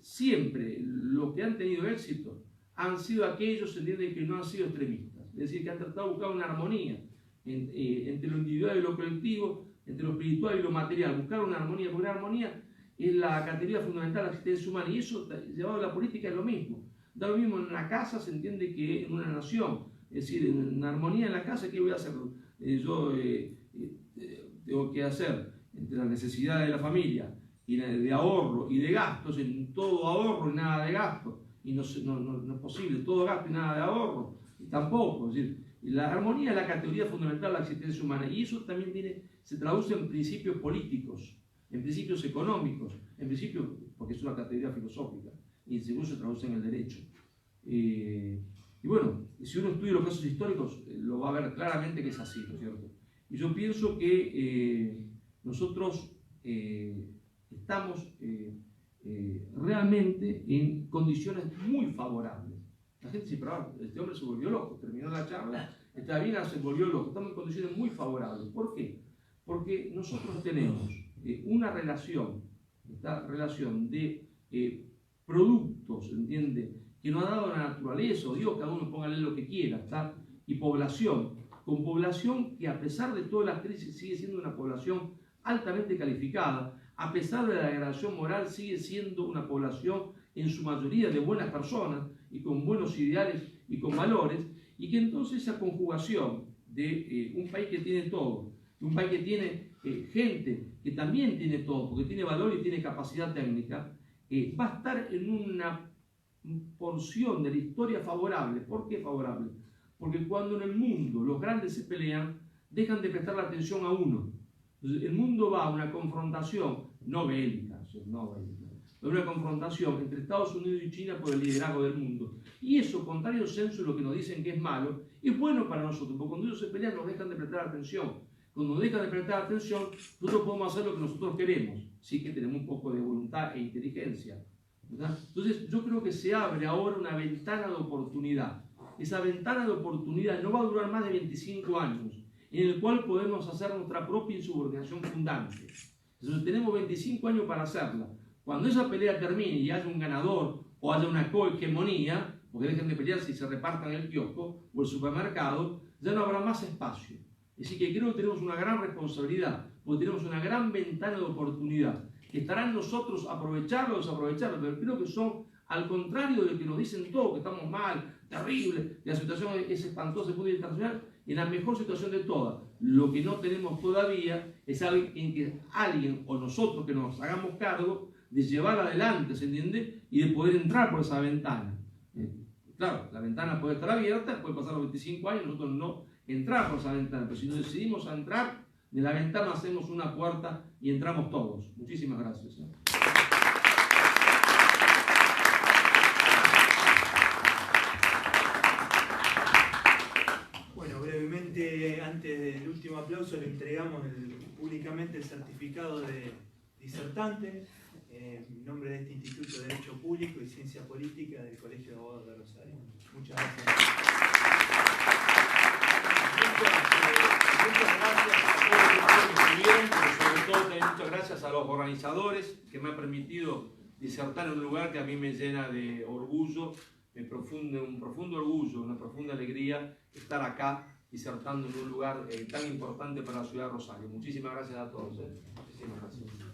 siempre los que han tenido éxito han sido aquellos, se entiende, que no han sido extremistas. Es decir, que han tratado de buscar una armonía entre lo individual y lo colectivo, entre lo espiritual y lo material. Buscar una armonía, porque la armonía es la categoría fundamental de la existencia humana. Y eso, llevado a la política, es lo mismo. Da lo mismo en una casa, se entiende, que en una nación. Es decir, en una armonía en la casa, ¿qué voy a hacer? Yo tengo que hacer entre las necesidades de la familia y de ahorro y de gastos, en todo ahorro y nada de gasto. Y no es posible, todo gasto y nada de ahorro. Y tampoco. Es decir, la armonía es la categoría fundamental de la existencia humana. Y eso también se traduce en principios políticos, en principios económicos, en principios, porque es una categoría filosófica, y según se traduce en el derecho. Y bueno, si uno estudia los casos históricos, lo va a ver claramente que es así, ¿no es cierto? Y yo pienso que nosotros estamos realmente en condiciones muy favorables. La gente dice, pero este hombre se volvió loco, terminó la charla, está bien, se volvió loco. Estamos en condiciones muy favorables. ¿Por qué? Porque nosotros tenemos una relación, esta relación de productos, ¿entiende?, que nos ha dado la naturaleza, o Dios, cada uno póngale lo que quiera, ¿está? Y población, con población que a pesar de todas las crisis sigue siendo una población altamente calificada, a pesar de la degradación moral sigue siendo una población en su mayoría de buenas personas y con buenos ideales y con valores, y que entonces esa conjugación de un país que tiene todo, un país que tiene gente que también tiene todo, porque tiene valor y tiene capacidad técnica, va a estar en una porción de la historia favorable. ¿Por qué favorable? Porque cuando en el mundo los grandes se pelean, dejan de prestar la atención a uno. Entonces, el mundo va a una confrontación no bélica, una confrontación entre Estados Unidos y China por el liderazgo del mundo. Y eso, contrario censo, lo que nos dicen que es malo, es bueno para nosotros, porque cuando ellos se pelean nos dejan de prestar atención. Cuando nos dejan de prestar atención, nosotros podemos hacer lo que nosotros queremos, sí que tenemos un poco de voluntad e inteligencia, ¿verdad? Entonces yo creo que se abre ahora una ventana de oportunidad. Esa ventana de oportunidad no va a durar más de 25 años, en el cual podemos hacer nuestra propia insubordinación fundante. Entonces tenemos 25 años para hacerla. Cuando esa pelea termine y haya un ganador o haya una cohegemonía, porque dejen de pelear si se repartan el kiosco o el supermercado, ya no habrá más espacio. Así que creo que tenemos una gran responsabilidad, porque tenemos una gran ventana de oportunidad. Estarán nosotros aprovecharlo o desaprovecharlo, pero creo que son, al contrario de que nos dicen todos que estamos mal, terrible, que la situación es espantosa desde el punto de vista internacional, en la mejor situación de todas. Lo que no tenemos todavía es en que alguien o nosotros que nos hagamos cargo de llevar adelante, ¿se entiende? Y de poder entrar por esa ventana. Claro, la ventana puede estar abierta, puede pasar los 25 años, nosotros no entrar por esa ventana, pero si nos decidimos a entrar, de la ventana hacemos una puerta y entramos todos. Muchísimas gracias. Bueno, brevemente, antes del último aplauso, le entregamos públicamente el certificado de disertante en nombre de este Instituto de Derecho Público y Ciencia Política del Colegio de Abogados de Rosario. Muchas gracias. Muchas gracias a todos los que estuvieron, pero sobre todo también muchas gracias a los organizadores que me han permitido disertar en un lugar que a mí me llena de orgullo, un profundo orgullo, una profunda alegría estar acá disertando en un lugar tan importante para la ciudad de Rosario. Muchísimas gracias a todos. Muchísimas gracias.